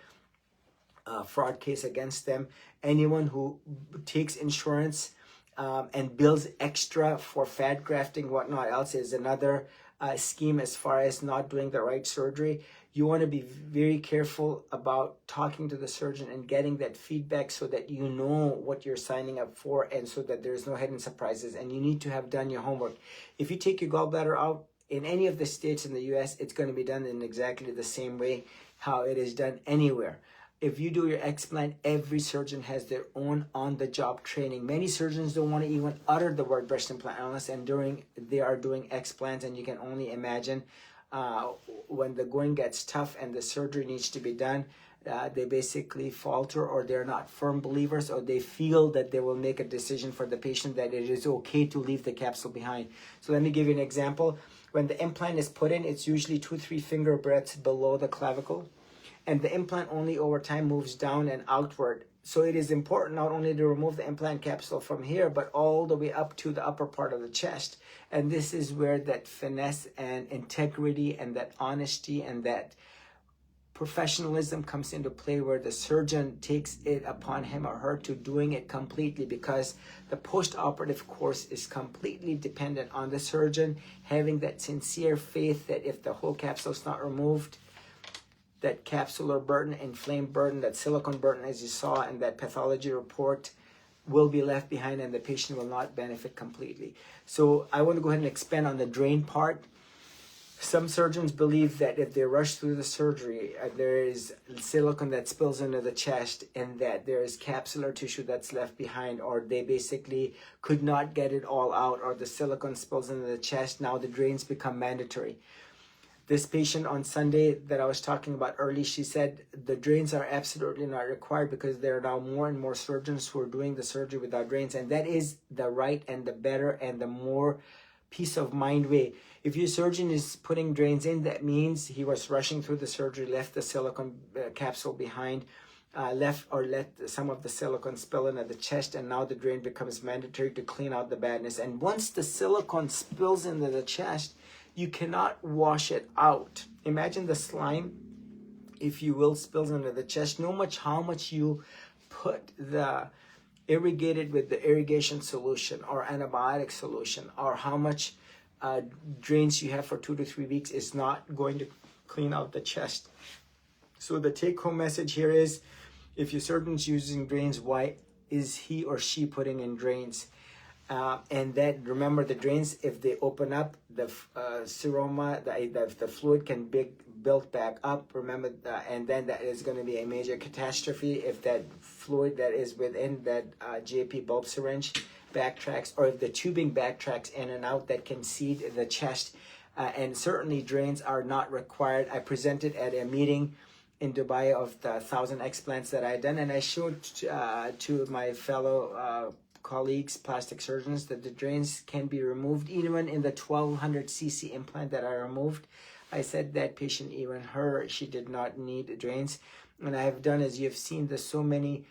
fraud case against them. Anyone who takes insurance and bills extra for fat grafting, whatnot else, is another scheme as far as not doing the right surgery. You want to be very careful about talking to the surgeon and getting that feedback so that you know what you're signing up for, and so that there's no hidden surprises. And you need to have done your homework. If you take your gallbladder out in any of the states in the US, it's going to be done in exactly the same way how it is done anywhere. if you do your explant, every surgeon has their own on-the-job training. Many surgeons don't want to even utter the word breast implant unless and during they are doing explants, and you can only imagine when the going gets tough and the surgery needs to be done, they basically falter, or they're not firm believers, or they feel that they will make a decision for the patient that it is okay to leave the capsule behind. So let me give you an example. When the implant is put in, it's usually 2-3 finger breadths below the clavicle, and the implant only over time moves down and outward. So it is important not only to remove the implant capsule from here, but all the way up to the upper part of the chest. And this is where that finesse and integrity and that honesty and that professionalism comes into play, where the surgeon takes it upon him or her to doing it completely, because the post-operative course is completely dependent on the surgeon having that sincere faith that if the whole capsule is not removed, that capsular burden, inflamed burden, that silicone burden, as you saw in that pathology report, will be left behind and the patient will not benefit completely. So I want to go ahead and expand on the drain part. Some surgeons believe that if they rush through the surgery, there is silicone that spills into the chest and that there is capsular tissue that's left behind, or they basically could not get it all out, or the silicone spills into the chest. Now the drains become mandatory. This patient on Sunday that I was talking about early, she said the drains are absolutely not required because there are now more and more surgeons who are doing the surgery without drains. And that is the right and the better and the more peace of mind way. If your surgeon is putting drains in, that means he was rushing through the surgery, left the silicone capsule behind, let some of the silicone spill into the chest, and now the drain becomes mandatory to clean out the badness. And once the silicone spills into the chest, you cannot wash it out. Imagine the slime, if you will, spills into the chest. No matter how much you put the irrigated with the irrigation solution or antibiotic solution, or how much drains you have for 2 to 3 weeks, is not going to clean out the chest. So the take-home message here is, if your surgeon's using drains, why is he or she putting in drains? And that, remember, the drains, if they open up, the seroma, the fluid can build back up. Remember, and then that is going to be a major catastrophe if that fluid that is within that GAP bulb syringe backtracks, or if the tubing backtracks in and out, that can seed the chest. And certainly drains are not required. I presented at a meeting in Dubai of the 1,000 explants that I had done, and I showed to my fellow colleagues, plastic surgeons, that the drains can be removed. Even in the 1200 cc implant that I removed, I said that patient, even her, she did not need drains. And I have done, as you have seen, there's so many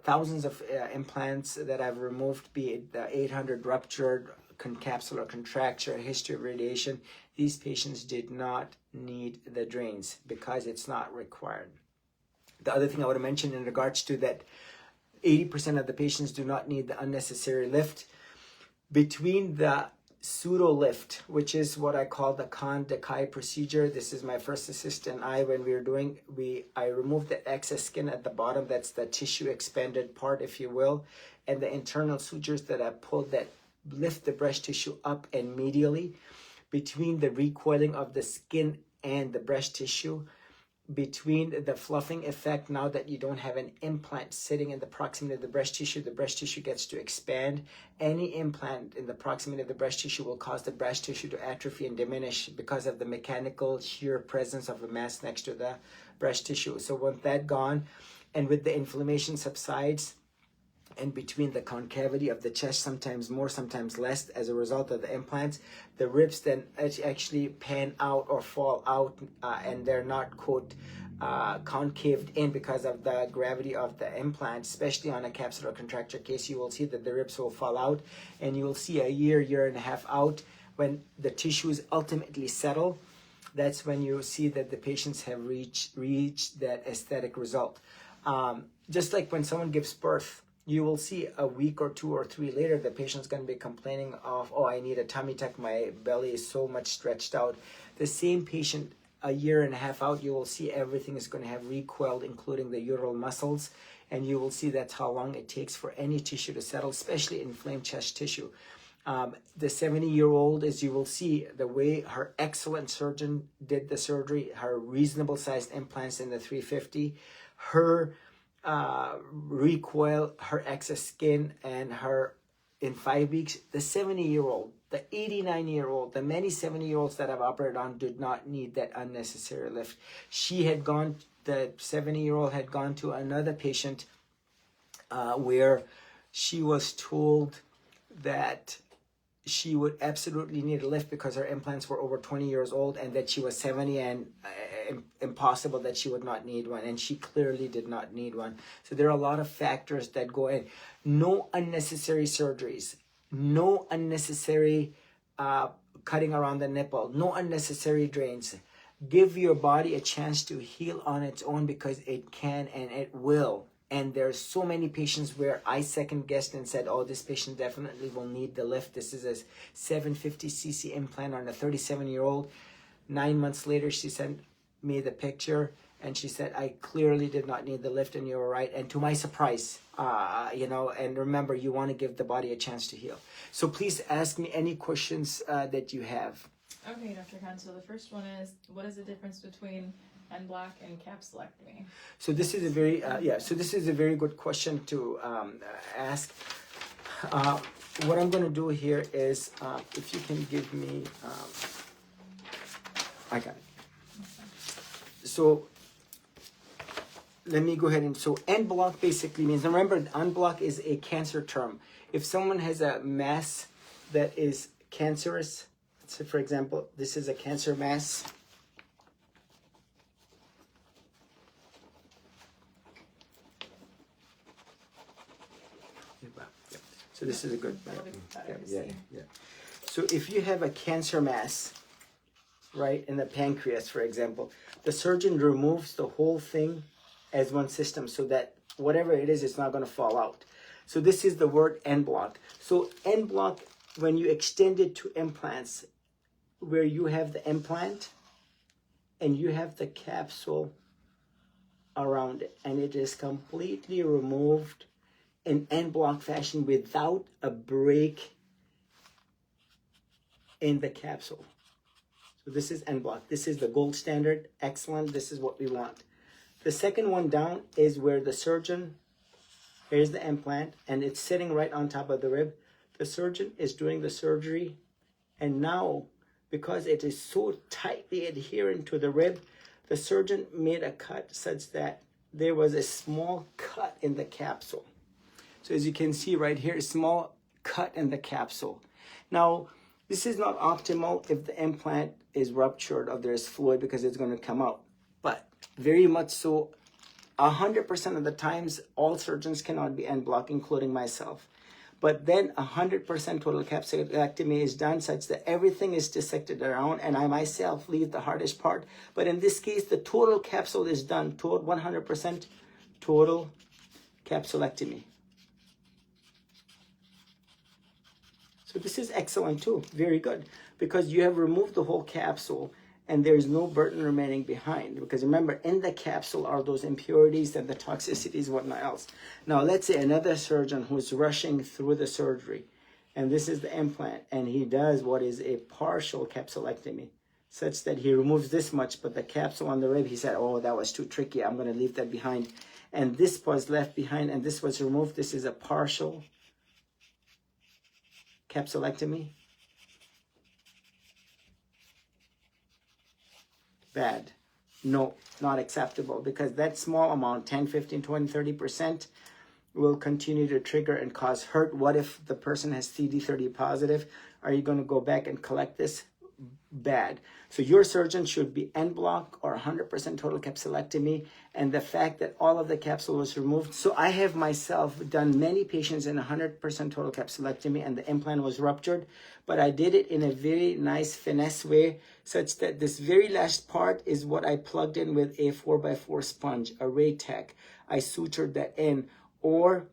thousands of implants that I've removed, be it the 800 ruptured, capsular contracture, history of radiation. These patients did not need the drains because it's not required. The other thing I would have mentioned in regards to that, 80% of the patients do not need the unnecessary lift. Between the pseudo lift, which is what I call the Khan Dekai procedure, this is my first assistant and I, when we were doing, I removed the excess skin at the bottom, that's the tissue expanded part, if you will, and the internal sutures that I pulled that lift the breast tissue up and medially. Between the recoiling of the skin and the breast tissue, between the fluffing effect, now that you don't have an implant sitting in the proximity of the breast tissue gets to expand. Any implant in the proximity of the breast tissue will cause the breast tissue to atrophy and diminish because of the mechanical shear presence of a mass next to the breast tissue. So with that gone, and with the inflammation subsides, and between the concavity of the chest, sometimes more, sometimes less, as a result of the implants, the ribs then actually pan out or fall out, and they're not, quote, concaved in because of the gravity of the implant. Especially on a capsular contracture case, you will see that the ribs will fall out, and you will see a year and a half out. When the tissues ultimately settle, that's when you see that the patients have reached that aesthetic result. Just like when someone gives birth, you will see a week or 2 or 3 later, the patient's going to be complaining of, oh, I need a tummy tuck, my belly is so much stretched out. The same patient, a year and a half out, you will see everything is going to have recoiled, including the uteral muscles, and you will see that's how long it takes for any tissue to settle, especially inflamed chest tissue. The 70-year-old, as you will see, the way her excellent surgeon did the surgery, her reasonable sized implants in the 350, her recoil, her excess skin, and her, in 5 weeks, the 70-year-old, the 89-year-old, the many 70-year-olds that I've operated on did not need that unnecessary lift. She had gone, the 70-year-old had gone to another patient where she was told that she would absolutely need a lift because her implants were over 20 years old and that she was 70 and impossible that she would not need one. And she clearly did not need one. So there are a lot of factors that go in. No unnecessary surgeries, no unnecessary cutting around the nipple, no unnecessary drains. Give your body a chance to heal on its own because it can and it will. And there's so many patients where I second guessed and said, oh, this patient definitely will need the lift. This is a 750cc implant on a 37-year-old. 9 months later, she sent me the picture and she said, I clearly did not need the lift and you were right. And to my surprise, and remember, you want to give the body a chance to heal. So please ask me any questions that you have. Okay, Dr. Khan. So the first one is, what is the difference between en bloc and capsulectomy? So this is a very very good question to ask. What I'm going to do here is, if you can give me, I got it. So let me go ahead and, so en bloc basically means, remember, en bloc is a cancer term. If someone has a mass that is cancerous, so for example, this is a cancer mass. So this is a good, yeah. So if you have a cancer mass, right, in the pancreas, for example, the surgeon removes the whole thing as one system so that whatever it is, it's not going to fall out. So this is the word en bloc. So en bloc, when you extend it to implants, where you have the implant and you have the capsule around it, and it is completely removed in en bloc fashion without a break in the capsule. So this is en bloc. This is the gold standard. Excellent. This is what we want. The second one down is where the surgeon, here's the implant, and it's sitting right on top of the rib. The surgeon is doing the surgery, and now, because it is so tightly adherent to the rib, the surgeon made a cut such that there was a small cut in the capsule. So as you can see right here, a small cut in the capsule. Now, this is not optimal if the implant is ruptured or there's fluid because it's going to come out. But very much so, 100% of the times, all surgeons cannot be en bloc, including myself. But then 100% total capsulectomy is done such that everything is dissected around, and I myself leave the hardest part. But in this case, the total capsule is done, 100% total capsulectomy. So this is excellent too, very good, because you have removed the whole capsule and there's no burden remaining behind. Because remember, in the capsule are those impurities and the toxicities, whatnot else. Now, let's say another surgeon who's rushing through the surgery, and this is the implant, and he does what is a partial capsulectomy, such that he removes this much, but the capsule on the rib, he said, oh, that was too tricky, I'm going to leave that behind. And this was left behind, and this was removed. This is a partial capsulectomy. Bad. No, not acceptable, because that small amount, 10, 15, 20, 30%, will continue to trigger and cause hurt. What if the person has CD30 positive? Are you going to go back and collect this? Bad. So your surgeon should be en bloc or 100% total capsulectomy, and the fact that all of the capsule was removed. So I have myself done many patients in 100% total capsulectomy and the implant was ruptured, but I did it in a very nice finesse way, such that this very last part is what I plugged in with a 4x4 sponge, a Raytech. I sutured that in, or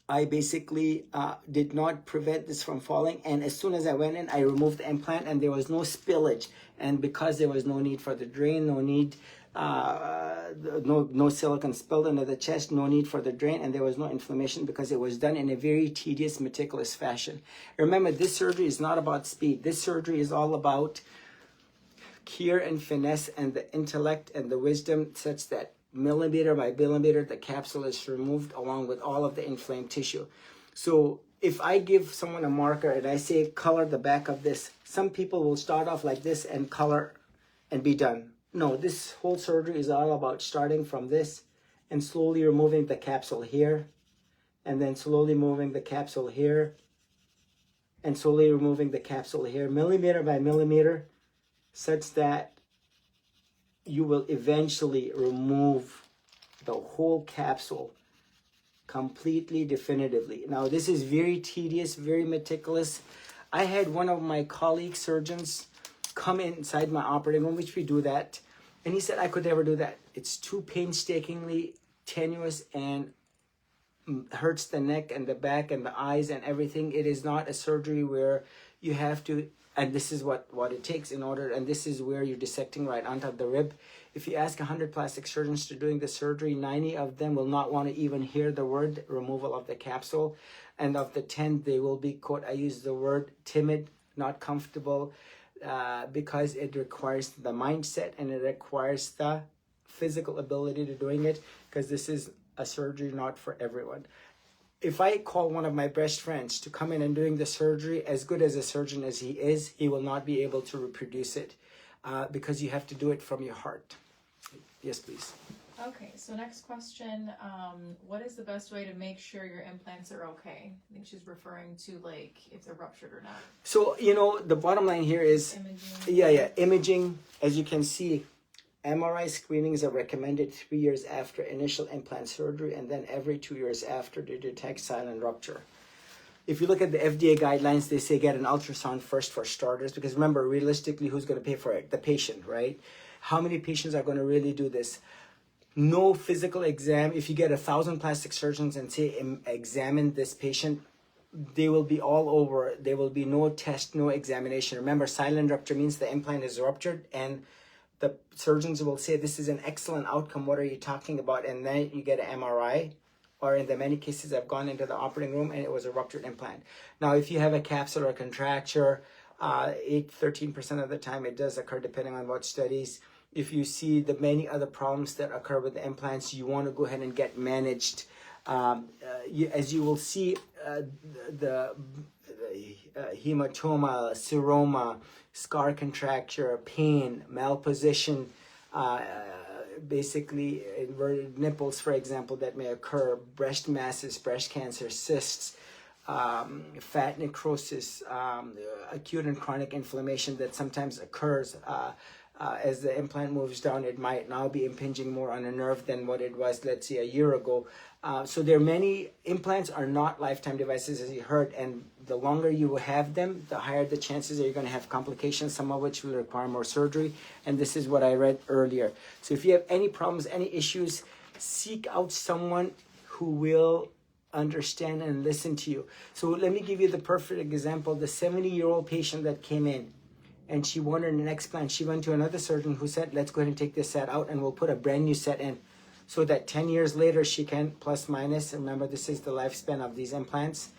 I basically did not prevent this from falling, and as soon as I went in, I removed the implant, and there was no spillage. And because there was no need for the drain, no need, no silicone spilled into the chest, no need for the drain, and there was no inflammation because it was done in a very tedious, meticulous fashion. Remember, this surgery is not about speed. This surgery is all about care and finesse and the intellect and the wisdom, such that millimeter by millimeter, the capsule is removed along with all of the inflamed tissue. So if I give someone a marker and I say color the back of this, some people will start off like this and color and be done. No, this whole surgery is all about starting from this and slowly removing the capsule here, and then slowly moving the capsule here, and slowly removing the capsule here, millimeter by millimeter, such that you will eventually remove the whole capsule completely, definitively. Now, this is very tedious, very meticulous. I had one of my colleague surgeons come inside my operating room, which we do that, and he said, I could never do that. It's too painstakingly tenuous and hurts the neck and the back and the eyes and everything. It is not a surgery where you have to, and this is what it takes in order, and this is where you're dissecting right on top of the rib. If you ask 100 plastic surgeons to doing the surgery, 90 of them will not want to even hear the word removal of the capsule. And of the 10, they will be, quote, I use the word timid, not comfortable, because it requires the mindset and it requires the physical ability to doing it, because this is a surgery not for everyone. If I call one of my best friends to come in and doing the surgery, as good as a surgeon as he is, he will not be able to reproduce it because you have to do it from your heart. Yes, please. Okay, so next question. What is the best way to make sure your implants are okay? I think she's referring to like if they're ruptured or not. So, the bottom line here is, Imaging. imaging. As you can see, MRI screenings are recommended 3 years after initial implant surgery and then every 2 years after to detect silent rupture. If you look at the FDA guidelines, they say get an ultrasound first for starters, because remember, realistically, who's going to pay for it? The patient, right? How many patients are going to really do this? No physical exam. If you get 1,000 plastic surgeons and say, examine this patient, they will be all over. There will be no test, no examination. Remember, silent rupture means the implant is ruptured, and the surgeons will say, this is an excellent outcome. What are you talking about? And then you get an MRI, or in the many cases, I've gone into the operating room and it was a ruptured implant. Now, if you have a capsular contracture, 13% of the time it does occur, depending on what studies. If you see the many other problems that occur with the implants, you want to go ahead and get managed. As you will see, the hematoma, seroma, scar contracture, pain, malposition, basically inverted nipples, for example, that may occur, breast masses, breast cancer, cysts, fat necrosis, acute and chronic inflammation that sometimes occurs. As the implant moves down, it might now be impinging more on a nerve than what it was, let's say, a year ago. So there are many implants are not lifetime devices, as you heard, and the longer you have them, the higher the chances that you're going to have complications, some of which will require more surgery. And this is what I read earlier. So if you have any problems, any issues, seek out someone who will understand and listen to you. So let me give you the perfect example. The 70-year-old patient that came in, and she wanted an explant. She went to another surgeon who said, let's go ahead and take this set out and we'll put a brand new set in, so that 10 years later she can, plus minus, remember this is the lifespan of these implants,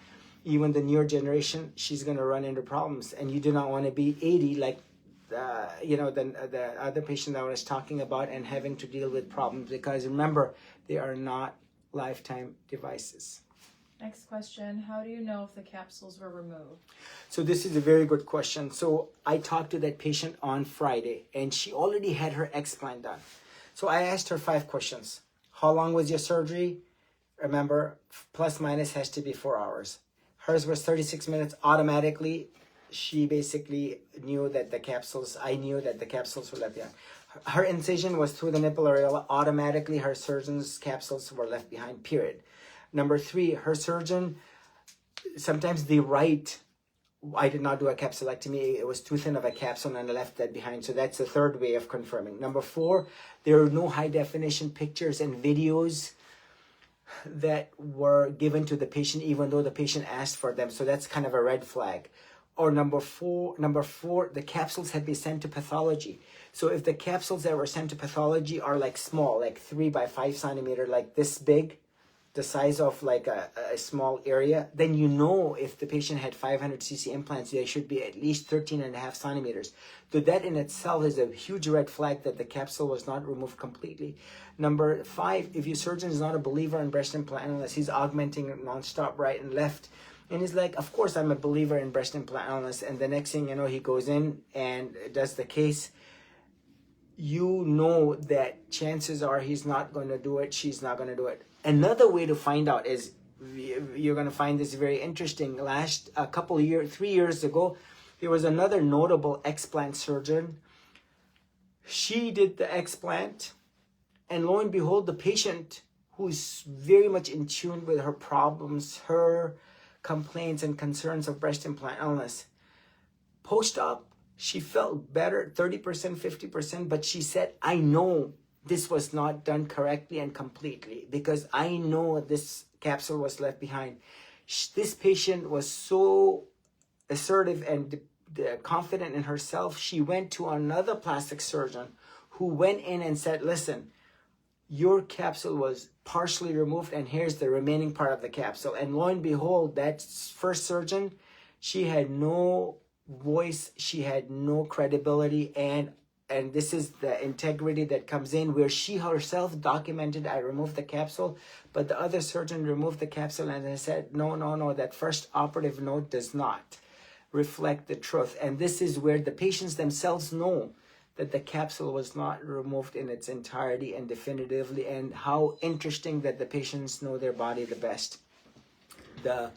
even the newer generation, she's going to run into problems. And you do not want to be 80 like the other patient that I was talking about and having to deal with problems, because remember, they are not lifetime devices. Next question. How do you know if the capsules were removed? So this is a very good question. So I talked to that patient on Friday and she already had her explant done. So I asked her 5 questions. How long was your surgery? Remember, plus minus has to be 4 hours. Hers was 36 minutes automatically. She basically knew that I knew that the capsules were left behind. Her incision was through the nipple areola. Automatically, her surgeon's capsules were left behind, period. Number 3, her surgeon, sometimes they write, I did not do a capsulectomy, it was too thin of a capsule and I left that behind. So that's the third way of confirming. Number 4, there are no high definition pictures and videos that were given to the patient, even though the patient asked for them. So that's kind of a red flag. Or number four, the capsules have been sent to pathology. So if the capsules that were sent to pathology are like small, like 3 by 5 centimeter, like this big, the size of like a small area, then you know if the patient had 500 cc implants, they should be at least 13.5 centimeters. So that in itself is a huge red flag that the capsule was not removed completely. Number 5, if your surgeon is not a believer in breast implant unless he's augmenting nonstop right and left, and he's like, of course I'm a believer in breast implant analysis, and the next thing you know, he goes in and does the case, you know that chances are he's not going to do it, she's not going to do it. Another way to find out is, you're going to find this very interesting. A couple of years, 3 years ago, there was another notable explant surgeon. She did the explant, and lo and behold, the patient, who's very much in tune with her problems, her complaints and concerns of breast implant illness, post-op, she felt better, 30%, 50%, but she said, I know this was not done correctly and completely because I know this capsule was left behind. This patient was so assertive and confident in herself. She went to another plastic surgeon who went in and said, listen, your capsule was partially removed and here's the remaining part of the capsule. And lo and behold, that first surgeon, she had no voice, she had no credibility, and this is the integrity that comes in, where she herself documented, I removed the capsule, but the other surgeon removed the capsule, and they said, no, that first operative note does not reflect the truth. And this is where the patients themselves know that the capsule was not removed in its entirety and definitively, and how interesting that the patients know their body the best. The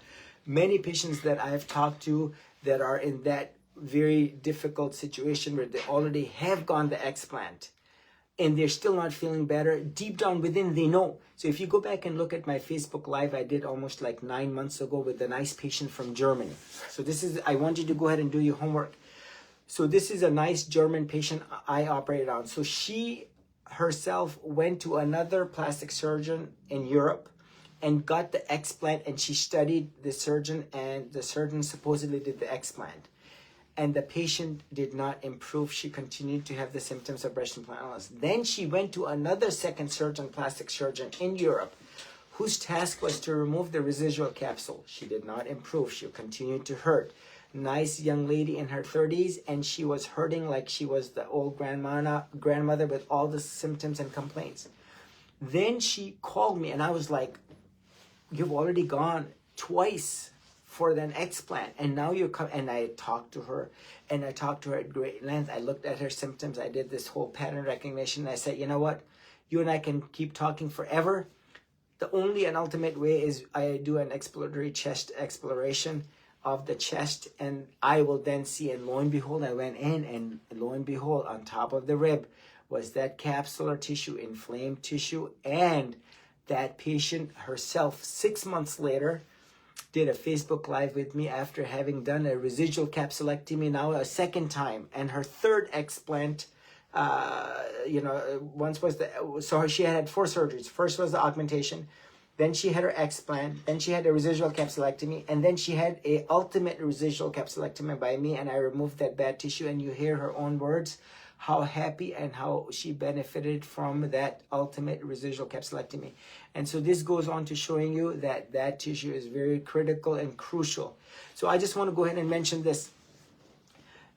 many patients that I've talked to that are in that very difficult situation where they already have gone the explant and they're still not feeling better, deep down within they know. So if you go back and look at my Facebook Live I did almost like 9 months ago with a nice patient from Germany. So this is, I want you to go ahead and do your homework. So this is a nice German patient I operated on. So she herself went to another plastic surgeon in Europe and got the explant, and she studied the surgeon, and the surgeon supposedly did the explant. And the patient did not improve. She continued to have the symptoms of breast implant illness. Then she went to another second surgeon, plastic surgeon in Europe, whose task was to remove the residual capsule. She did not improve. She continued to hurt. Nice young lady in her 30s, and she was hurting like she was the old grandmother with all the symptoms and complaints. Then she called me, and I was like, you've already gone twice for an explant, and now you're coming. And I talked to her, at great length. I looked at her symptoms. I did this whole pattern recognition. I said, you know what? You and I can keep talking forever. The only and ultimate way is I do an exploratory chest exploration of the chest, and I will then see. And lo and behold, I went in, and lo and behold, on top of the rib was that capsular tissue, inflamed tissue, and that patient herself 6 months later did a Facebook Live with me after having done a residual capsulectomy now a second time, and her third explant. Once was so she had 4 surgeries. First was the augmentation, then she had her explant, then she had a residual capsulectomy, and then she had a ultimate residual capsulectomy by me, and I removed that bad tissue. And you hear her own words, how happy and how she benefited from that ultimate residual capsulectomy. And so this goes on to showing you that that tissue is very critical and crucial. So I just want to go ahead and mention this.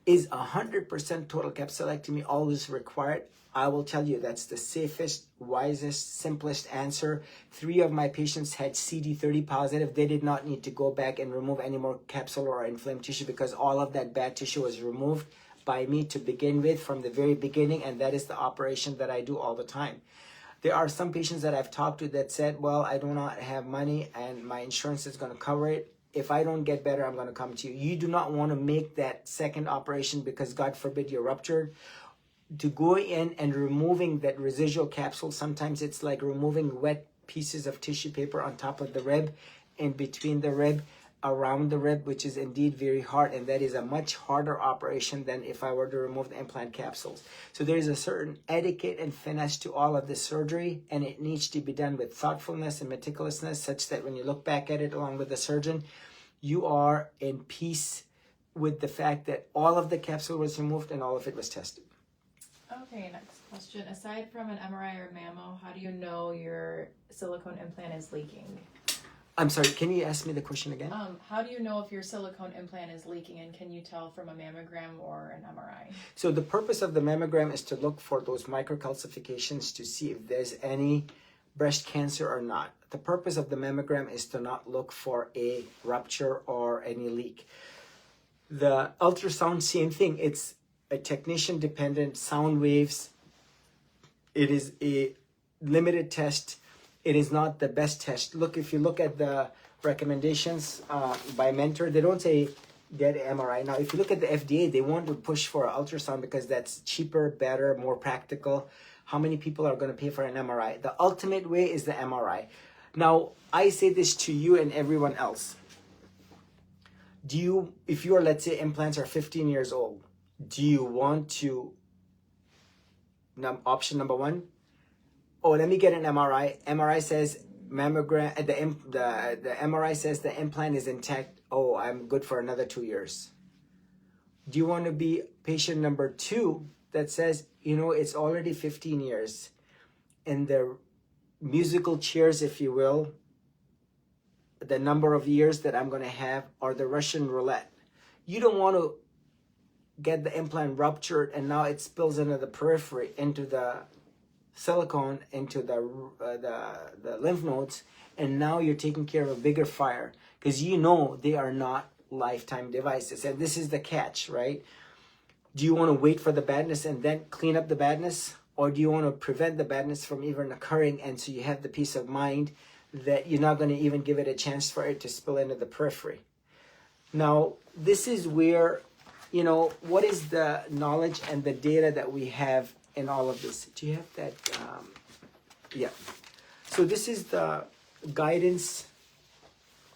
Is 100% total capsulectomy always required? I will tell you that's the safest, wisest, simplest answer. 3 of my patients had CD30 positive. They did not need to go back and remove any more capsular or inflamed tissue because all of that bad tissue was removed by me to begin with from the very beginning, and that is the operation that I do all the time. There are some patients that I've talked to that said, well, I do not have money and my insurance is going to cover it. If I don't get better, I'm going to come to you. You do not want to make that second operation because God forbid you're ruptured. To go in and removing that residual capsule, sometimes it's like removing wet pieces of tissue paper on top of the rib, in between the rib, around the rib, which is indeed very hard, and that is a much harder operation than if I were to remove the implant capsules. So there is a certain etiquette and finesse to all of this surgery, and it needs to be done with thoughtfulness and meticulousness, such that when you look back at it along with the surgeon, you are in peace with the fact that all of the capsule was removed and all of it was tested. Okay, next Question, aside from an MRI or mammo, how do you know your silicone implant is leaking? I'm sorry, can you ask me the question again? How do you know if your silicone implant is leaking, and can you tell from a mammogram or an MRI? So the purpose of the mammogram is to look for those microcalcifications to see if there's any breast cancer or not. The purpose of the mammogram is to not look for a rupture or any leak. The ultrasound, same thing. It's a technician-dependent sound waves. It is a limited test. It is not the best test. Look, if you look at the recommendations by Mentor, they don't say get an MRI. Now, if you look at the FDA, they want to push for an ultrasound because that's cheaper, better, more practical. How many people are going to pay for an MRI? The ultimate way is the MRI. Now, I say this to you and everyone else. If your, let's say, implants are 15 years old, do you want to, option number one, oh, let me get an MRI. MRI says mammogram, the MRI says the implant is intact. Oh, I'm good for another 2 years. Do you want to be patient number two that says, it's already 15 years and the musical chairs, if you will, the number of years that I'm going to have, or the Russian roulette? You don't want to get the implant ruptured and now it spills into the periphery, into the silicone, into the lymph nodes, and now you're taking care of a bigger fire because they are not lifetime devices. And this is the catch, right? Do you want to wait for the badness and then clean up the badness, or do you want to prevent the badness from even occurring, and so you have the peace of mind that you're not going to even give it a chance for it to spill into the periphery? Now, this is where, what is the knowledge and the data that we have in all of this? Do you have that? Yeah. So this is the guidance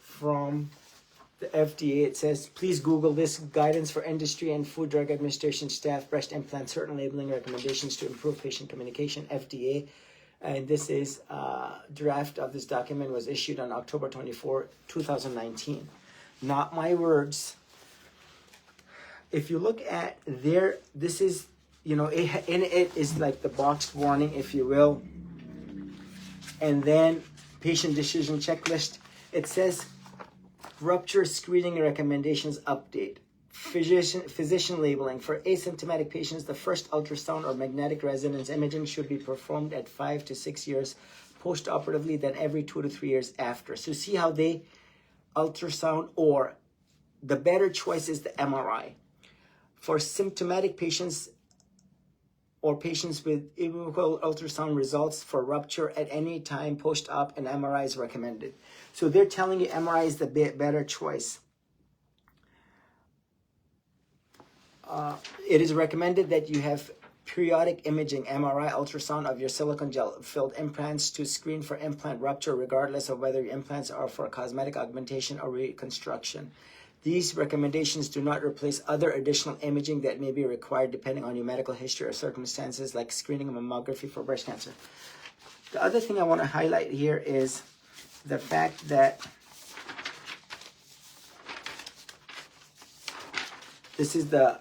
from the FDA. It says, please Google this: guidance for industry and Food Drug Administration staff, breast implants, certain labeling recommendations to improve patient communication, FDA. And this is draft of this document was issued on October 24, 2019. Not my words. If you look at there, this is, in it is like the boxed warning, if you will. And then patient decision checklist. It says rupture screening recommendations update. Physician labeling. For asymptomatic patients, the first ultrasound or magnetic resonance imaging should be performed at 5 to 6 years post-operatively, then every 2 to 3 years after. So see how they ultrasound, or the better choice is the MRI. For symptomatic patients or patients with equivocal ultrasound results for rupture at any time post-op, an MRI is recommended. So they're telling you MRI is the better choice. It is recommended that you have periodic imaging, MRI, ultrasound of your silicone gel-filled implants to screen for implant rupture, regardless of whether your implants are for cosmetic augmentation or reconstruction. These recommendations do not replace other additional imaging that may be required depending on your medical history or circumstances, like screening and mammography for breast cancer. The other thing I want to highlight here is the fact that this is the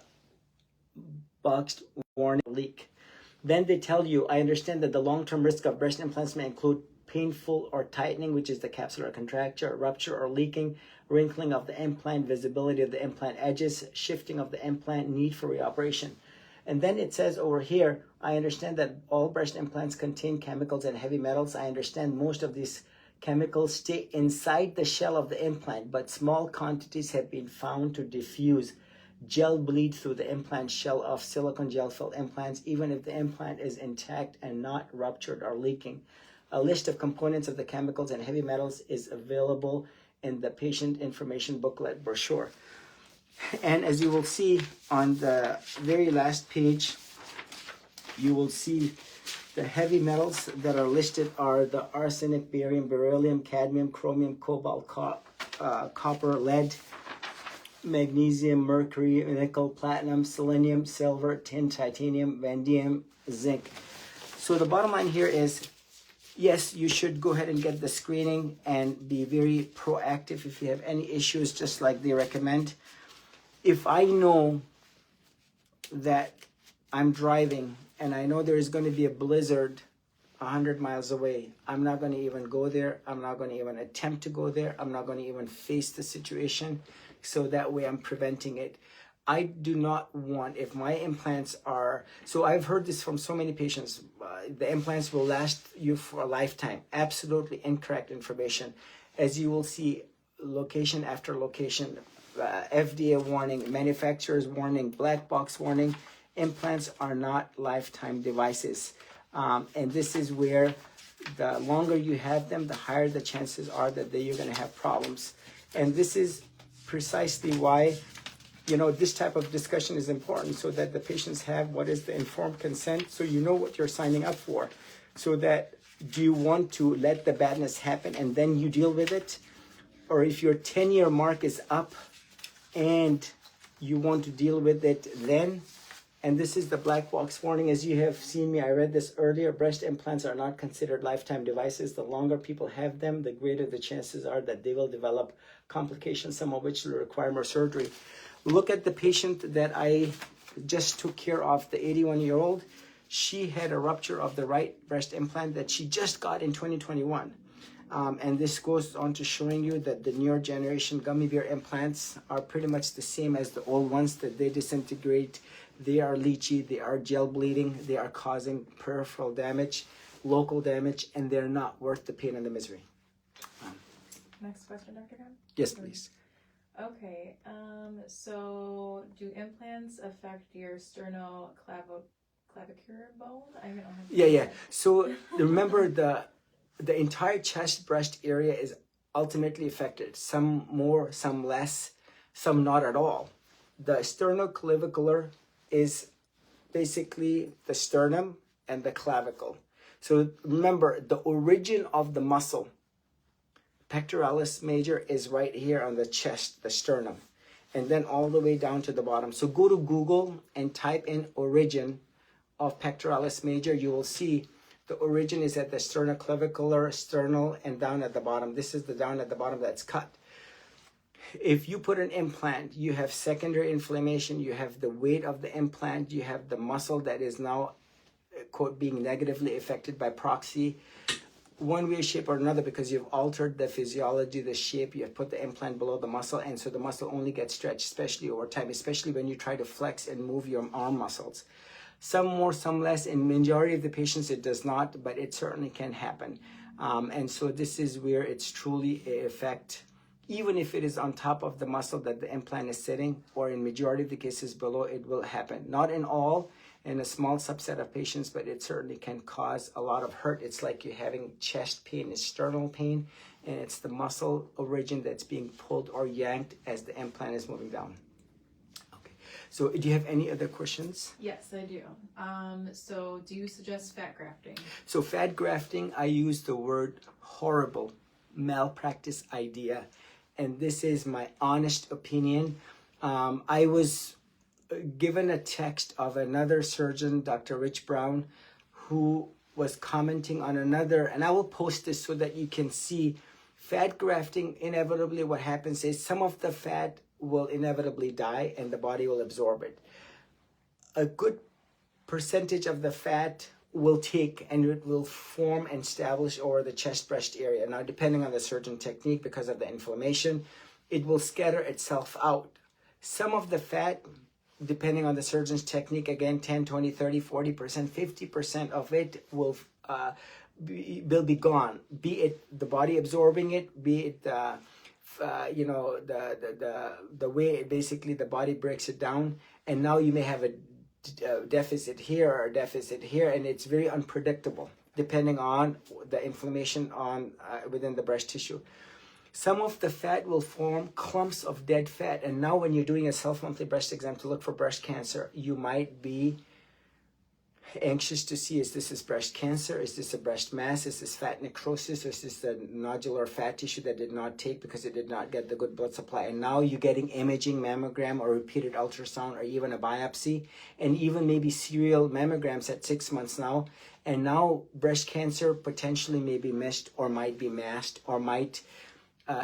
boxed warning leak. Then they tell you, I understand that the long-term risk of breast implants may include painful or tightening, which is the capsular contracture, rupture or leaking, wrinkling of the implant, visibility of the implant edges, shifting of the implant, need for reoperation. And then it says over here, I understand that all breast implants contain chemicals and heavy metals. I understand most of these chemicals stay inside the shell of the implant, but small quantities have been found to diffuse gel bleed through the implant shell of silicone gel-filled implants, even if the implant is intact and not ruptured or leaking. A list of components of the chemicals and heavy metals is available in the patient information booklet brochure. And as you will see on the very last page, you will see the heavy metals that are listed are the arsenic, barium, beryllium, cadmium, chromium, cobalt, copper, lead, magnesium, mercury, nickel, platinum, selenium, silver, tin, titanium, vanadium, zinc. So the bottom line here is, yes, you should go ahead and get the screening and be very proactive if you have any issues, just like they recommend. If I know that I'm driving and I know there is going to be a blizzard 100 miles away, I'm not going to even go there. I'm not going to even attempt to go there. I'm not going to even face the situation. So that way I'm preventing it. I do not want, if my implants are, so I've heard this from so many patients, the implants will last you for a lifetime. Absolutely incorrect information. As you will see, location after location, FDA warning, manufacturer's warning, black box warning, implants are not lifetime devices. And this is where the longer you have them, the higher the chances are that you're going to have problems. And this is precisely why, you know, this type of discussion is important, so that the patients have what is the informed consent, so you know what you're signing up for. So that, do you want to let the badness happen and then you deal with it? Or if your 10-year mark is up and you want to deal with it then, and this is the black box warning. As you have seen me, I read this earlier, breast implants are not considered lifetime devices. The longer people have them, the greater the chances are that they will develop complications, some of which will require more surgery. Look at the patient that I just took care of, the 81-year-old. She had a rupture of the right breast implant that she just got in 2021. And this goes on to showing you that the newer generation gummy bear implants are pretty much the same as the old ones, that they disintegrate, they are leachy, they are gel bleeding, they are causing peripheral damage, local damage, and they're not worth the pain and the misery. Next question, Dr. Khan? Yes, please. Okay, so do implants affect your sternoclavicular bone? I don't know. Yeah. So remember, the entire chest breast area is ultimately affected. Some more, some less, some not at all. The sternoclavicular is basically the sternum and the clavicle. So remember, the origin of the muscle, pectoralis major, is right here on the chest, the sternum, and then all the way down to the bottom. So go to Google and type in origin of pectoralis major. You will see the origin is at the sternoclavicular, sternal, and down at the bottom. This is the down at the bottom that's cut. If you put an implant, you have secondary inflammation, you have the weight of the implant, you have the muscle that is now, quote, being negatively affected by proxy, one way, shape, or another, because you've altered the physiology, the shape, you have put the implant below the muscle, and so the muscle only gets stretched, especially over time, especially when you try to flex and move your arm muscles. Some more, some less. In majority of the patients, it does not, but it certainly can happen. And so this is where it's truly a effect, even if it is on top of the muscle that the implant is sitting, or in majority of the cases below, it will happen. Not in all, in a small subset of patients, but it certainly can cause a lot of hurt. It's like you're having chest pain, external pain, and it's the muscle origin that's being pulled or yanked as the implant is moving down. Okay, so do you have any other questions? Yes, I do. So do you suggest fat grafting? So fat grafting, I use the word horrible, malpractice idea, and this is my honest opinion. I was given a text of another surgeon, Dr. Rich Brown, who was commenting on another, and I will post this so that you can see fat grafting. Inevitably, what happens is some of the fat will inevitably die and the body will absorb it. A good percentage of the fat will take and it will form and establish over the chest breast area. Now, depending on the surgeon technique, because of the inflammation, it will scatter itself out. Some of the fat, depending on the surgeon's technique, again, 10, 20, 30, 40%, 50% of it will be gone. Be it the body absorbing it, be it the way basically the body breaks it down, and now you may have a deficit here or a deficit here, and it's very unpredictable depending on the inflammation on within the breast tissue. Some of the fat will form clumps of dead fat, and now when you're doing a self-monthly breast exam to look for breast cancer, you might be anxious to see, is this breast cancer? Is this a breast mass? Is this fat necrosis? Or is this the nodular fat tissue that did not take because it did not get the good blood supply? And now you're getting imaging, mammogram, or repeated ultrasound, or even a biopsy, and even maybe serial mammograms at 6 months now. And now breast cancer potentially may be missed or might be masked, or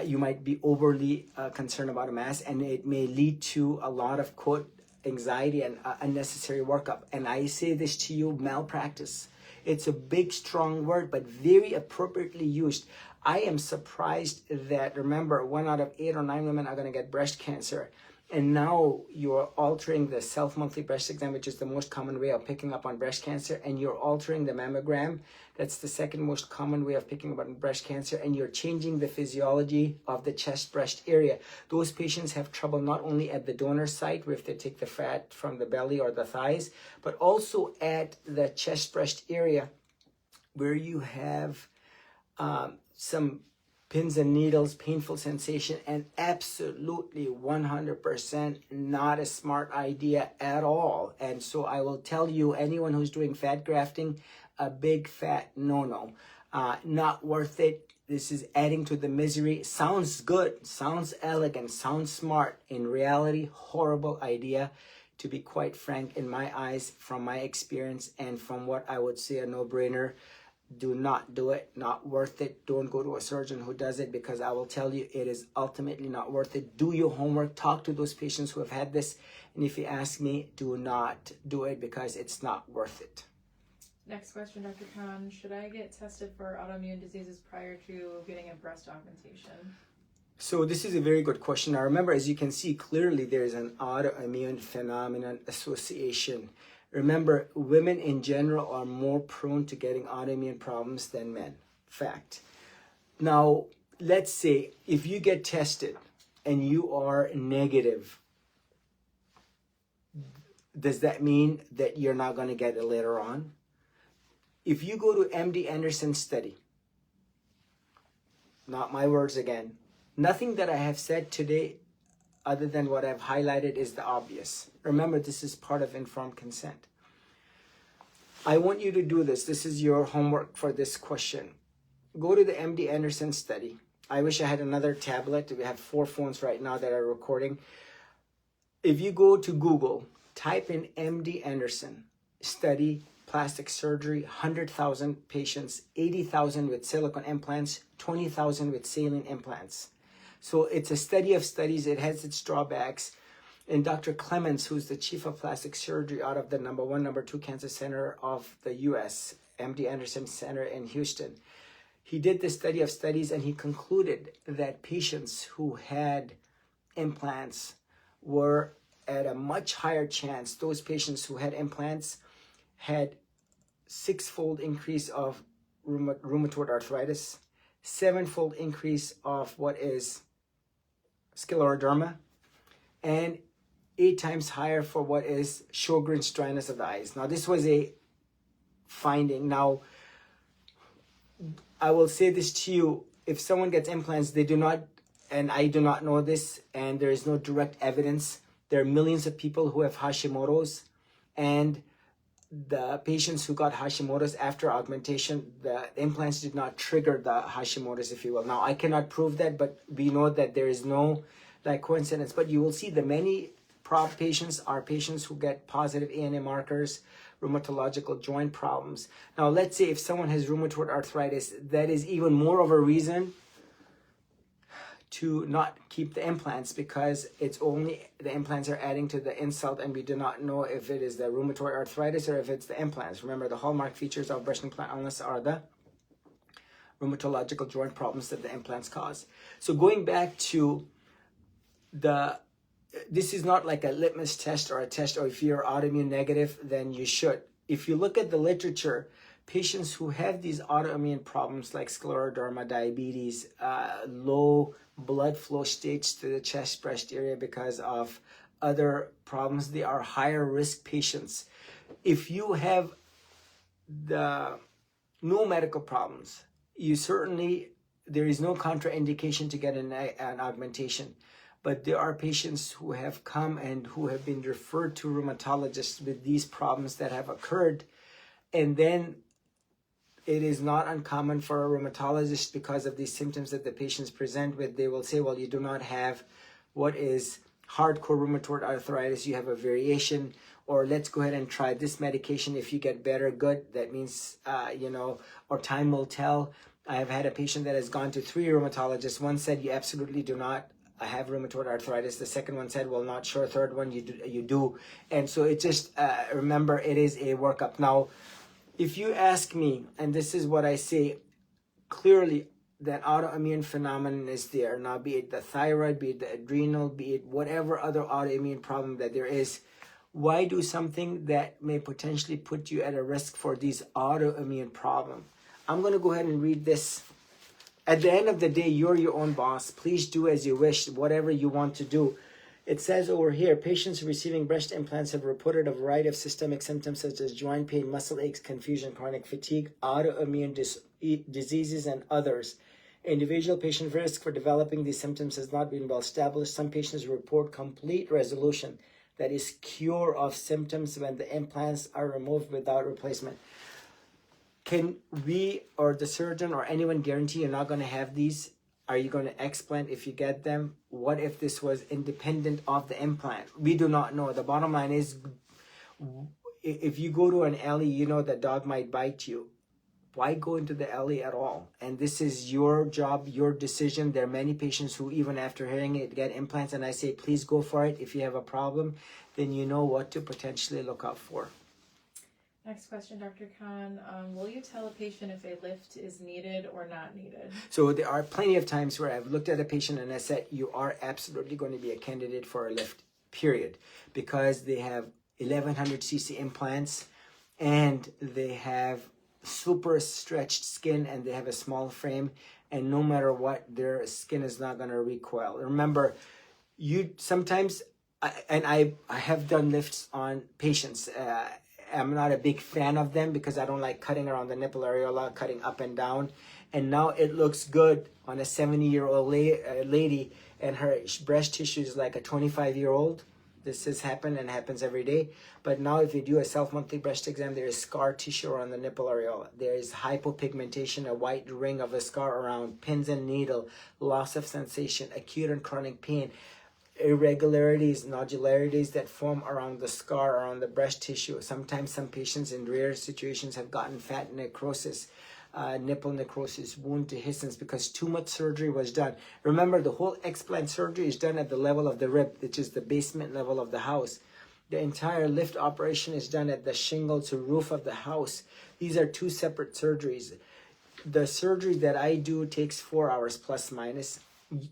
you might be overly concerned about a mass, and it may lead to a lot of, quote, anxiety and unnecessary workup. And I say this to you, malpractice. It's a big, strong word, but very appropriately used. I am surprised that, remember, 1 out of 8 or 9 women are going to get breast cancer. And now you're altering the self-monthly breast exam, which is the most common way of picking up on breast cancer, and you're altering the mammogram. That's the second most common way of picking up on breast cancer, and you're changing the physiology of the chest-breast area. Those patients have trouble not only at the donor site, where if they take the fat from the belly or the thighs, but also at the chest-breast area, where you have some pins and needles, painful sensation, and absolutely 100% not a smart idea at all. And so I will tell you, anyone who's doing fat grafting, a big fat no-no. Not worth it. This is adding to the misery. Sounds good, sounds elegant, sounds smart. In reality, horrible idea. To be quite frank, in my eyes, from my experience, and from what I would say a no-brainer. Do not do it, not worth it. Don't go to a surgeon who does it, because I will tell you it is ultimately not worth it. Do your homework, talk to those patients who have had this, and if you ask me, do not do it, because it's not worth it. Next question, Dr. Khan. Should I get tested for autoimmune diseases prior to getting a breast augmentation? So this is a very good question. Now remember, as you can see clearly, there is an autoimmune phenomenon association. Remember, women in general are more prone to getting autoimmune problems than men. Fact. Now, let's say if you get tested and you are negative, does that mean that you're not going to get it later on? If you go to MD Anderson's study, not my words again, nothing that I have said today other than what I've highlighted is the obvious. Remember, this is part of informed consent. I want you to do this. This is your homework for this question. Go to the MD Anderson study. I wish I had another tablet. We have 4 phones right now that are recording. If you go to Google, type in MD Anderson study, plastic surgery, 100,000 patients, 80,000 with silicone implants, 20,000 with saline implants. So it's a study of studies. It has its drawbacks. And Dr. Clements, who's the chief of plastic surgery out of the number 1, number 2 cancer center of the U.S., MD Anderson Center in Houston, he did this study of studies, and he concluded that patients who had implants were at a much higher chance. Those patients who had implants had 6-fold increase of rheumatoid arthritis, 7-fold increase of what is scleroderma, and 8 times higher for what is Sjogren's dryness of the eyes. Now, this was a finding. Now, I will say this to you. If someone gets implants, they do not, and I do not know this, and there is no direct evidence. There are millions of people who have Hashimoto's, and the patients who got Hashimoto's after augmentation, the implants did not trigger the Hashimoto's, if you will. Now, I cannot prove that, but we know that there is no coincidence. But you will see the many patients are patients who get positive ANA markers, rheumatological joint problems. Now, let's say if someone has rheumatoid arthritis, that is even more of a reason to not keep the implants, because it's only the implants are adding to the insult, and we do not know if it is the rheumatoid arthritis or if it's the implants. Remember, the hallmark features of breast implant illness are the rheumatological joint problems that the implants cause. So going back to this is not like a litmus test or a test, or if you're autoimmune negative, then you should. If you look at the literature, patients who have these autoimmune problems like scleroderma, diabetes, low blood flow states to the chest breast area because of other problems, they are higher risk patients. If you have no medical problems, there is no contraindication to get an augmentation. But there are patients who have come and who have been referred to rheumatologists with these problems that have occurred. And then it is not uncommon for a rheumatologist, because of these symptoms that the patients present with, they will say, well, you do not have what is hardcore rheumatoid arthritis, you have a variation, or let's go ahead and try this medication. If you get better, good. That means, or time will tell. I have had a patient that has gone to 3 rheumatologists. One said, you absolutely do not I have rheumatoid arthritis. The second one said, well, not sure. Third one, you do. And so it just, remember, it is a workup. Now, if you ask me, and this is what I say, clearly that autoimmune phenomenon is there. Now, be it the thyroid, be it the adrenal, be it whatever other autoimmune problem that there is, why do something that may potentially put you at a risk for these autoimmune problems? I'm going to go ahead and read this. At the end of the day, you're your own boss. Please do as you wish, whatever you want to do. It says over here, patients receiving breast implants have reported a variety of systemic symptoms such as joint pain, muscle aches, confusion, chronic fatigue, autoimmune diseases, and others. Individual patient risk for developing these symptoms has not been well established. Some patients report complete resolution, that is, cure of symptoms, when the implants are removed without replacement. Can we or the surgeon or anyone guarantee you're not going to have these? Are you going to explant if you get them? What if this was independent of the implant? We do not know. The bottom line is, if you go to an alley, you know the dog might bite you. Why go into the alley at all? And this is your job, your decision. There are many patients who, even after hearing it, get implants, and I say, please go for it. If you have a problem, then you know what to potentially look out for. Next question, Dr. Khan. Will you tell a patient if a lift is needed or not needed? So there are plenty of times where I've looked at a patient and I said, you are absolutely going to be a candidate for a lift, period. Because they have 1100 cc implants and they have super stretched skin and they have a small frame, and no matter what, their skin is not going to recoil. Remember, you sometimes, I have done lifts on patients. I'm not a big fan of them because I don't like cutting around the nipple areola, cutting up and down. And now it looks good on a 70-year-old lady, and her breast tissue is like a 25-year-old. This has happened and happens every day. But now if you do a self-monthly breast exam, there is scar tissue around the nipple areola. There is hypopigmentation, a white ring of a scar around, pins and needle, loss of sensation, acute and chronic pain, irregularities, nodularities that form around the scar, around the breast tissue. Sometimes some patients in rare situations have gotten fat necrosis, nipple necrosis, wound dehiscence, because too much surgery was done. Remember, the whole explant surgery is done at the level of the rib, which is the basement level of the house. The entire lift operation is done at the shingle to roof of the house. These are two separate surgeries. The surgery that I do takes 4 hours plus minus.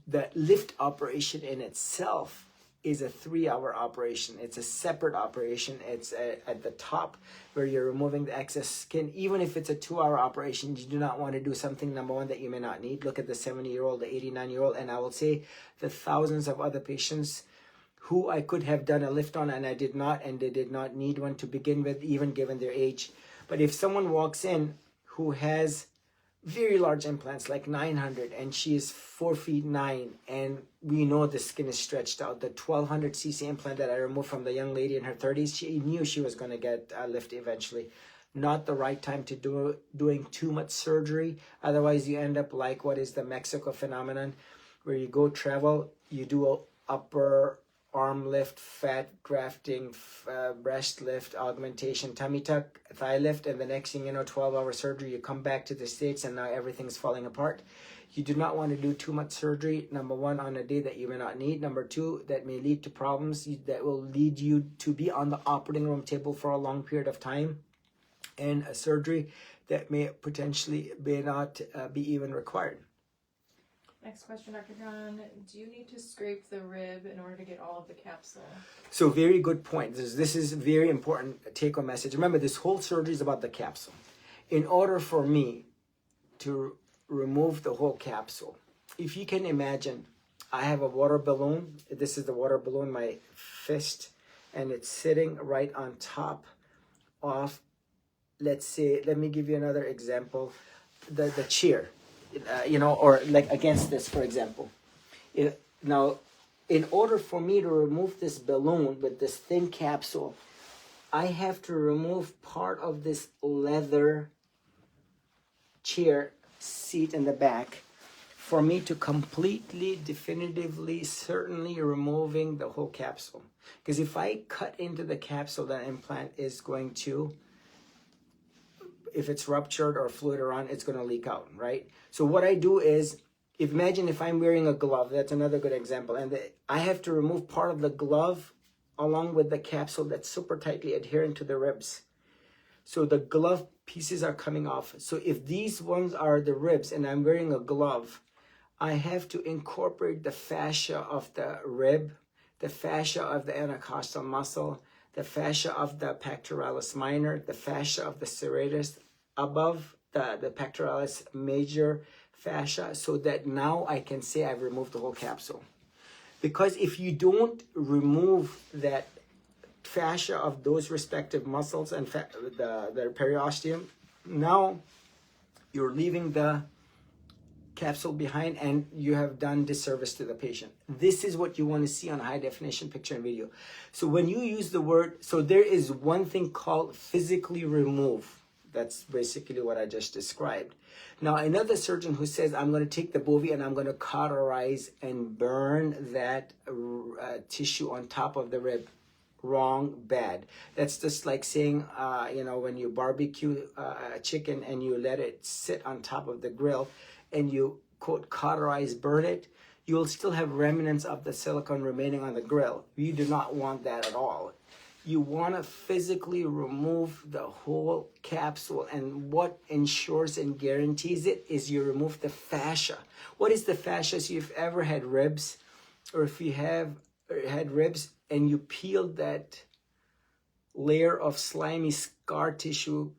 The lift operation in itself is a 3-hour operation. It's a separate operation. It's at the top where you're removing the excess skin. Even if it's a 2-hour operation, you do not want to do something, number one, that you may not need. Look at the 70-year-old, the 89-year-old, and I will say the thousands of other patients who I could have done a lift on and I did not, and they did not need one to begin with, even given their age. But if someone walks in who has very large implants like 900 and she is 4 feet 9 and we know the skin is stretched out, the 1200 cc implant that I removed from the young lady in her 30s, she knew she was going to get a lift eventually. Not the right time to doing too much surgery. Otherwise you end up like what is the Mexico phenomenon, where you go travel, you do a upper arm lift, fat grafting, breast lift, augmentation, tummy tuck, thigh lift, and the next thing you know, 12-hour surgery, you come back to the States and now everything's falling apart. You do not want to do too much surgery, number one, on a day that you may not need. Number two, that may lead to problems that will lead you to be on the operating room table for a long period of time, and a surgery that may potentially may not be even required. Next question, Dr. Khan. Do you need to scrape the rib in order to get all of the capsule? So very good point. This is very important take-home message. Remember, this whole surgery is about the capsule. In order for me to remove the whole capsule, if you can imagine, I have a water balloon. This is the water balloon, my fist, and it's sitting right on top of, let's say, let me give you another example, the chair. Or like against this, for example. Now, in order for me to remove this balloon with this thin capsule, I have to remove part of this leather chair seat in the back for me to completely, definitively, certainly removing the whole capsule. Because if I cut into the capsule, that implant is going to, if it's ruptured or fluid around, it's going to leak out, right? So what I do is, Imagine if I'm wearing a glove. That's another good example. And I have to remove part of the glove along with the capsule that's super tightly adherent to the ribs. So the glove pieces are coming off. So if these ones are the ribs and I'm wearing a glove, I have to incorporate the fascia of the rib, the fascia of the intercostal muscle, the fascia of the pectoralis minor, the fascia of the serratus above the pectoralis major fascia, so that now I can say I've removed the whole capsule. Because if you don't remove that fascia of those respective muscles and the periosteum, now you're leaving the capsule behind and you have done disservice to the patient. This is what you want to see on high definition picture and video. So when you use the word, so there is one thing called physically remove. That's basically what I just described. Now, another surgeon who says, I'm going to take the bovie and I'm going to cauterize and burn that tissue on top of the rib. Wrong, bad. That's just like saying, when you barbecue a chicken and you let it sit on top of the grill and you, quote, cauterize, burn it, you'll still have remnants of the silicone remaining on the grill. You do not want that at all. You want to physically remove the whole capsule, and what ensures and guarantees it is you remove the fascia. What is the fascia? So if you've ever had ribs, or if you have had ribs and you peeled that layer of slimy scar tissue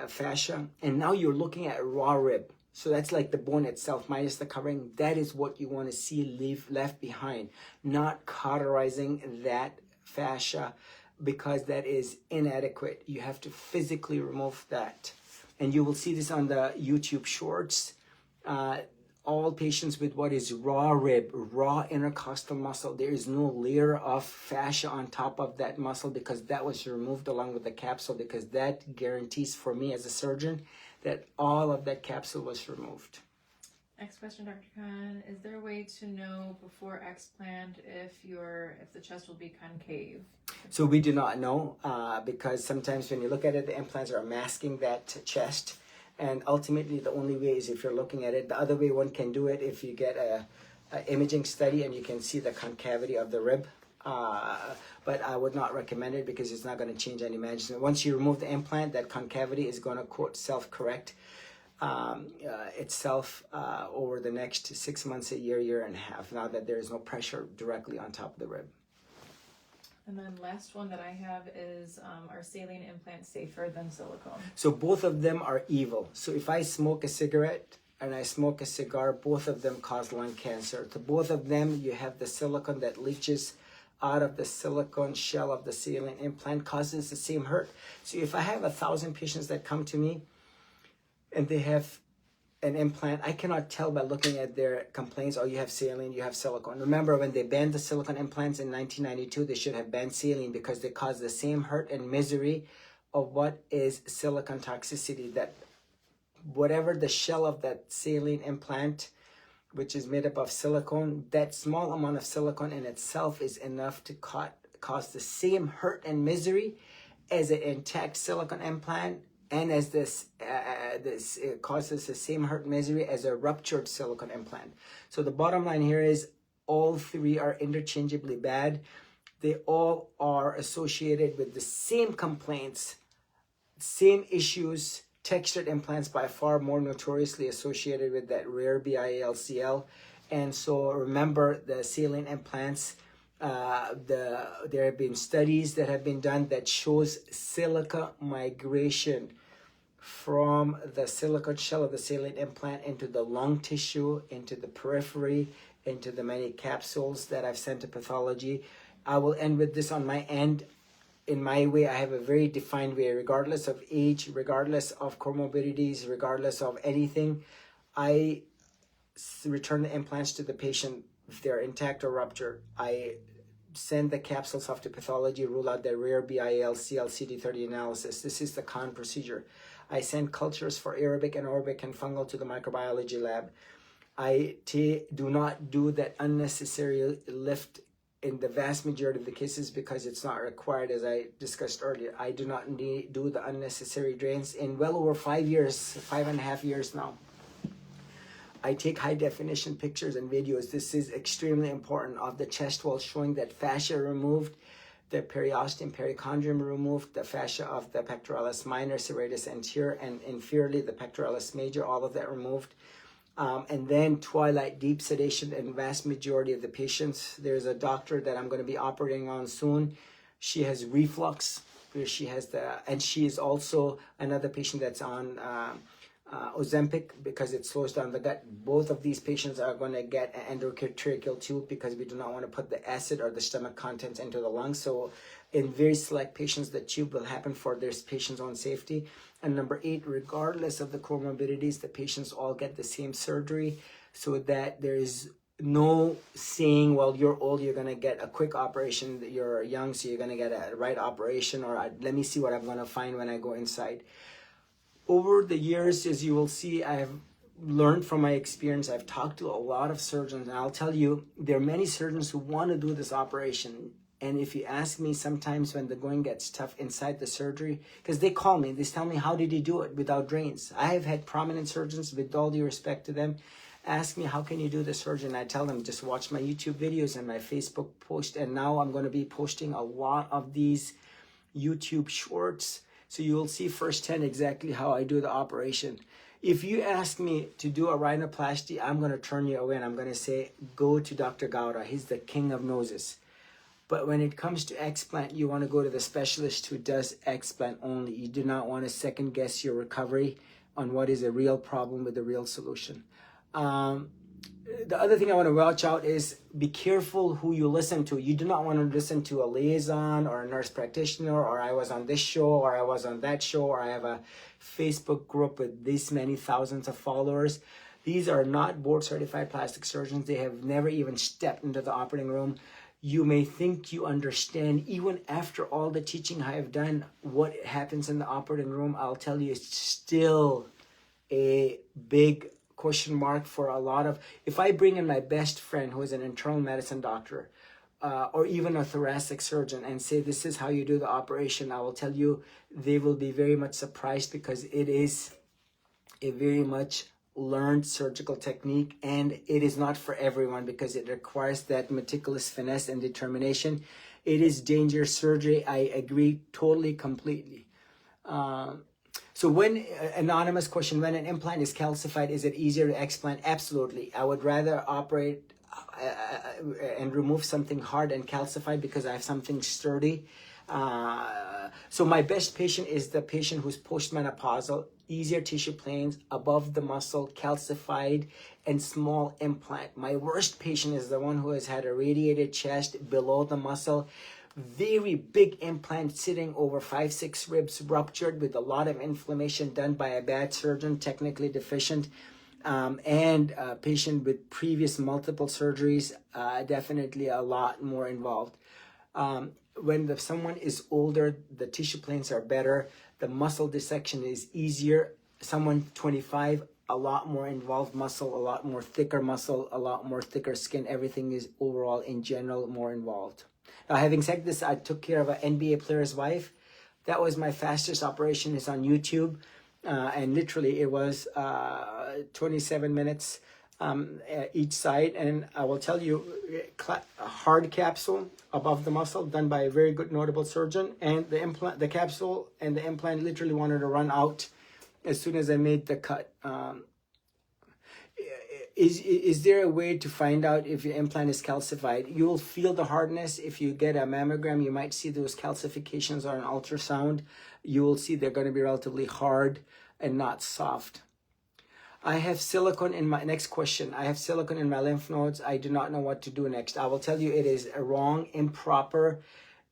fascia, and now you're looking at raw rib. So that's like the bone itself minus the covering. That is what you want to see left behind, not cauterizing that fascia, because that is inadequate. You have to physically remove that. And you will see this on the YouTube shorts. All patients with what is raw rib, raw intercostal muscle, there is no layer of fascia on top of that muscle because that was removed along with the capsule, because that guarantees for me as a surgeon that all of that capsule was removed. Next question, Dr. Khan. Is there a way to know before explant if the chest will be concave? So we do not know because sometimes when you look at it, the implants are masking that chest. And ultimately, the only way is if you're looking at it. The other way one can do it if you get a imaging study and you can see the concavity of the rib. But I would not recommend it because it's not going to change any management. Once you remove the implant, that concavity is going to, quote, self-correct itself over the next 6 months, a year and a half, now that there is no pressure directly on top of the rib. And then last one that I have is, are saline implants safer than silicone? So both of them are evil. So if I smoke a cigarette and I smoke a cigar, both of them cause lung cancer. To both of them, you have the silicone that leaches out of the silicone shell of the saline implant, causes the same hurt. So if I have 1,000 patients that come to me and they have an implant, I cannot tell by looking at their complaints, oh, you have saline, you have silicone. Remember, when they banned the silicone implants in 1992, they should have banned saline because they cause the same hurt and misery of what is silicone toxicity. That whatever the shell of that saline implant, which is made up of silicone, that small amount of silicone in itself is enough to cause the same hurt and misery as an intact silicone implant. And as this it causes the same hurt and misery as a ruptured silicone implant. So the bottom line here is all three are interchangeably bad. They all are associated with the same complaints, same issues. Textured implants by far more notoriously associated with that rare BIALCL. And so remember, the saline implants, there have been studies that have been done that shows silica migration from the silicone shell of the saline implant into the lung tissue, into the periphery, into the many capsules that I've sent to pathology. I will end with this on my end. In my way, I have a very defined way, regardless of age, regardless of comorbidities, regardless of anything. I return the implants to the patient if they're intact or ruptured. I send the capsules off to pathology, rule out the rare BIALCL CD30 analysis. This is the Khan procedure. I send cultures for aerobic, anaerobic, and fungal to the microbiology lab. I do not do that unnecessary lift in the vast majority of the cases because it's not required, as I discussed earlier. I do not do the unnecessary drains in well over 5 years, 5.5 years now. I take high definition pictures and videos. This is extremely important, of the chest wall, showing that fascia removed, the periosteum, perichondrium removed, the fascia of the pectoralis minor, serratus anterior, and inferiorly the pectoralis major, all of that removed. And then twilight, deep sedation in vast majority of the patients. There's a doctor that I'm going to be operating on soon. She has reflux. She has and she is also another patient that's on Ozempic because it slows down the gut. Both of these patients are going to get an endotracheal tube because we do not want to put the acid or the stomach contents into the lungs. So in very select patients, the tube will happen for their patient's own safety. And number 8, regardless of the comorbidities, the patients all get the same surgery, so that there is no saying, well, you're old, you're going to get a quick operation, you're young, so you're going to get a right operation, or let me see what I'm going to find when I go inside. Over the years, as you will see, I have learned from my experience. I've talked to a lot of surgeons, and I'll tell you, there are many surgeons who want to do this operation. And if you ask me sometimes when the going gets tough inside the surgery, because they call me, they tell me, how did you do it without drains? I have had prominent surgeons, with all due respect to them, ask me, how can you do the surgery? And I tell them, just watch my YouTube videos and my Facebook post. And now I'm going to be posting a lot of these YouTube shorts, so you'll see firsthand exactly how I do the operation. If you ask me to do a rhinoplasty, I'm going to turn you away and I'm going to say, go to Dr. Gowda. He's the king of noses. But when it comes to explant, you want to go to the specialist who does explant only. You do not want to second guess your recovery on what is a real problem with a real solution. The other thing I want to watch out is be careful who you listen to. You do not want to listen to a liaison or a nurse practitioner, or I was on this show, or I was on that show, or I have a Facebook group with this many thousands of followers. These are not board certified plastic surgeons. They have never even stepped into the operating room. You may think you understand, even after all the teaching I have done, what happens in the operating room. I'll tell you, it's still a big question mark for a lot of. If I bring in my best friend who is an internal medicine doctor, or even a thoracic surgeon, and say, this is how you do the operation, I will tell you, they will be very much surprised, because it is a very much learned surgical technique, and it is not for everyone because it requires that meticulous finesse and determination. It is dangerous surgery. I agree totally, completely. So when, anonymous question, when an implant is calcified, is it easier to explant? Absolutely. I would rather operate and remove something hard and calcified because I have something sturdy. So my best patient is the patient who's postmenopausal, easier tissue planes, above the muscle, calcified, and small implant. My worst patient is the one who has had a radiated chest, below the muscle, very big implant sitting over 5-6 ribs, ruptured with a lot of inflammation done by a bad surgeon, technically deficient, and a patient with previous multiple surgeries, definitely a lot more involved. When someone is older, the tissue planes are better, the muscle dissection is easier. Someone 25, a lot more involved muscle, a lot more thicker muscle, a lot more thicker skin. Everything is overall, in general, more involved. Now, having said this, I took care of an NBA player's wife. That was my fastest operation. It's on YouTube. And literally it was 27 minutes each side. And I will tell you, a hard capsule above the muscle done by a very good notable surgeon. And the implant, the capsule and the implant literally wanted to run out as soon as I made the cut. Is there a way to find out if your implant is calcified? You will feel the hardness. If you get a mammogram, you might see those calcifications on an ultrasound. You will see they're going to be relatively hard and not soft. I have silicone in my, next question. I have silicone in my lymph nodes. I do not know what to do next. I will tell you, it is wrong, improper.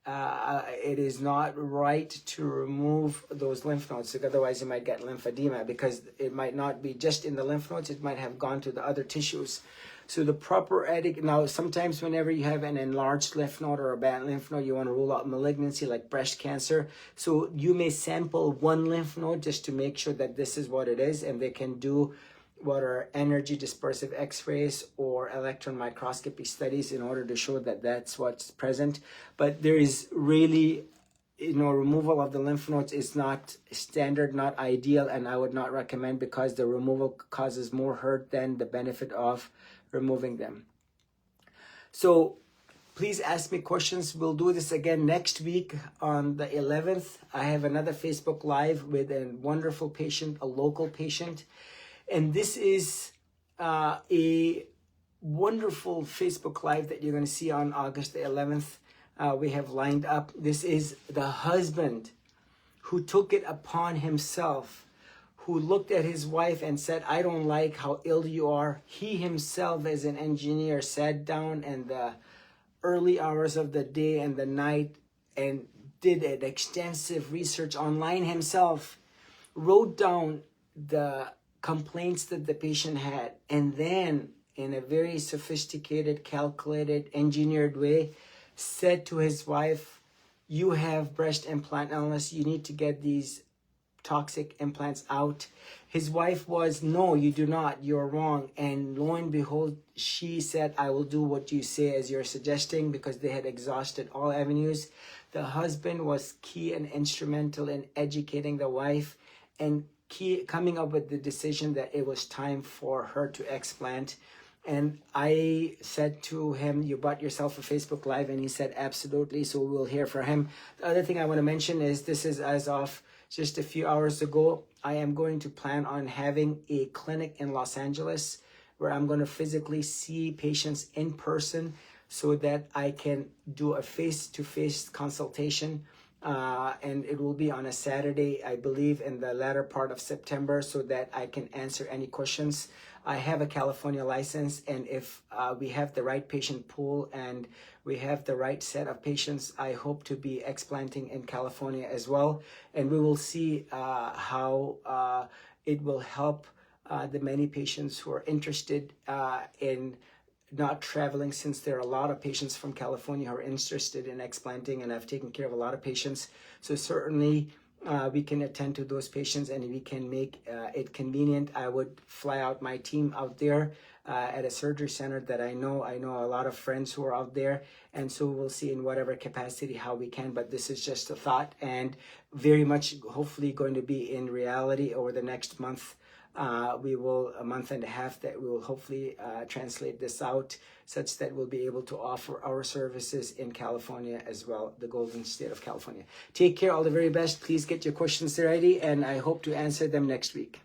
It is not right to remove those lymph nodes, otherwise you might get lymphedema, because it might not be just in the lymph nodes, it might have gone to the other tissues. So the proper etiquette, now sometimes whenever you have an enlarged lymph node or a bad lymph node, you want to rule out malignancy like breast cancer. So you may sample one lymph node just to make sure that this is what it is, and they can do what are energy dispersive x-rays or electron microscopy studies in order to show that that's what's present. But there is really removal of the lymph nodes is not standard, not ideal, and I would not recommend, because the removal causes more hurt than the benefit of removing them. So please ask me questions. We'll do this again next week on the 11th. I have another Facebook Live with a wonderful patient, a local patient. And this is a wonderful Facebook Live that you're going to see on August the 11th. We have lined up. This is the husband who took it upon himself, who looked at his wife and said, I don't like how ill you are. He himself, as an engineer, sat down in the early hours of the day and the night and did an extensive research online himself, wrote down the complaints that the patient had, and then in a very sophisticated, calculated, engineered way, said to his wife, you have breast implant illness, you need to get these toxic implants out. His wife was, no, you do not, you're wrong. And lo and behold, she said, I will do what you say as you're suggesting, because they had exhausted all avenues. The husband was key and instrumental in educating the wife and coming up with the decision that it was time for her to explant. And I said to him, you bought yourself a Facebook Live? And he said, absolutely. So we'll hear from him. The other thing I want to mention is, this is as of just a few hours ago, I am going to plan on having a clinic in Los Angeles where I'm going to physically see patients in person so that I can do a face-to-face consultation. And it will be on a Saturday, I believe, in the latter part of September, so that I can answer any questions. I have a California license, and if we have the right patient pool and we have the right set of patients, I hope to be explanting in California as well. And we will see how it will help the many patients who are interested in not traveling, since there are a lot of patients from California who are interested in explanting, and I've taken care of a lot of patients. So certainly we can attend to those patients, and we can make it convenient. I would fly out my team out there at a surgery center that I know a lot of friends who are out there, and so we'll see in whatever capacity how we can. But this is just a thought, and very much hopefully going to be in reality over the next month. We will, a month and a half, that we will hopefully translate this out such that we'll be able to offer our services in California as well, the golden state of California. Take care, all the very best. Please get your questions ready, and I hope to answer them next week.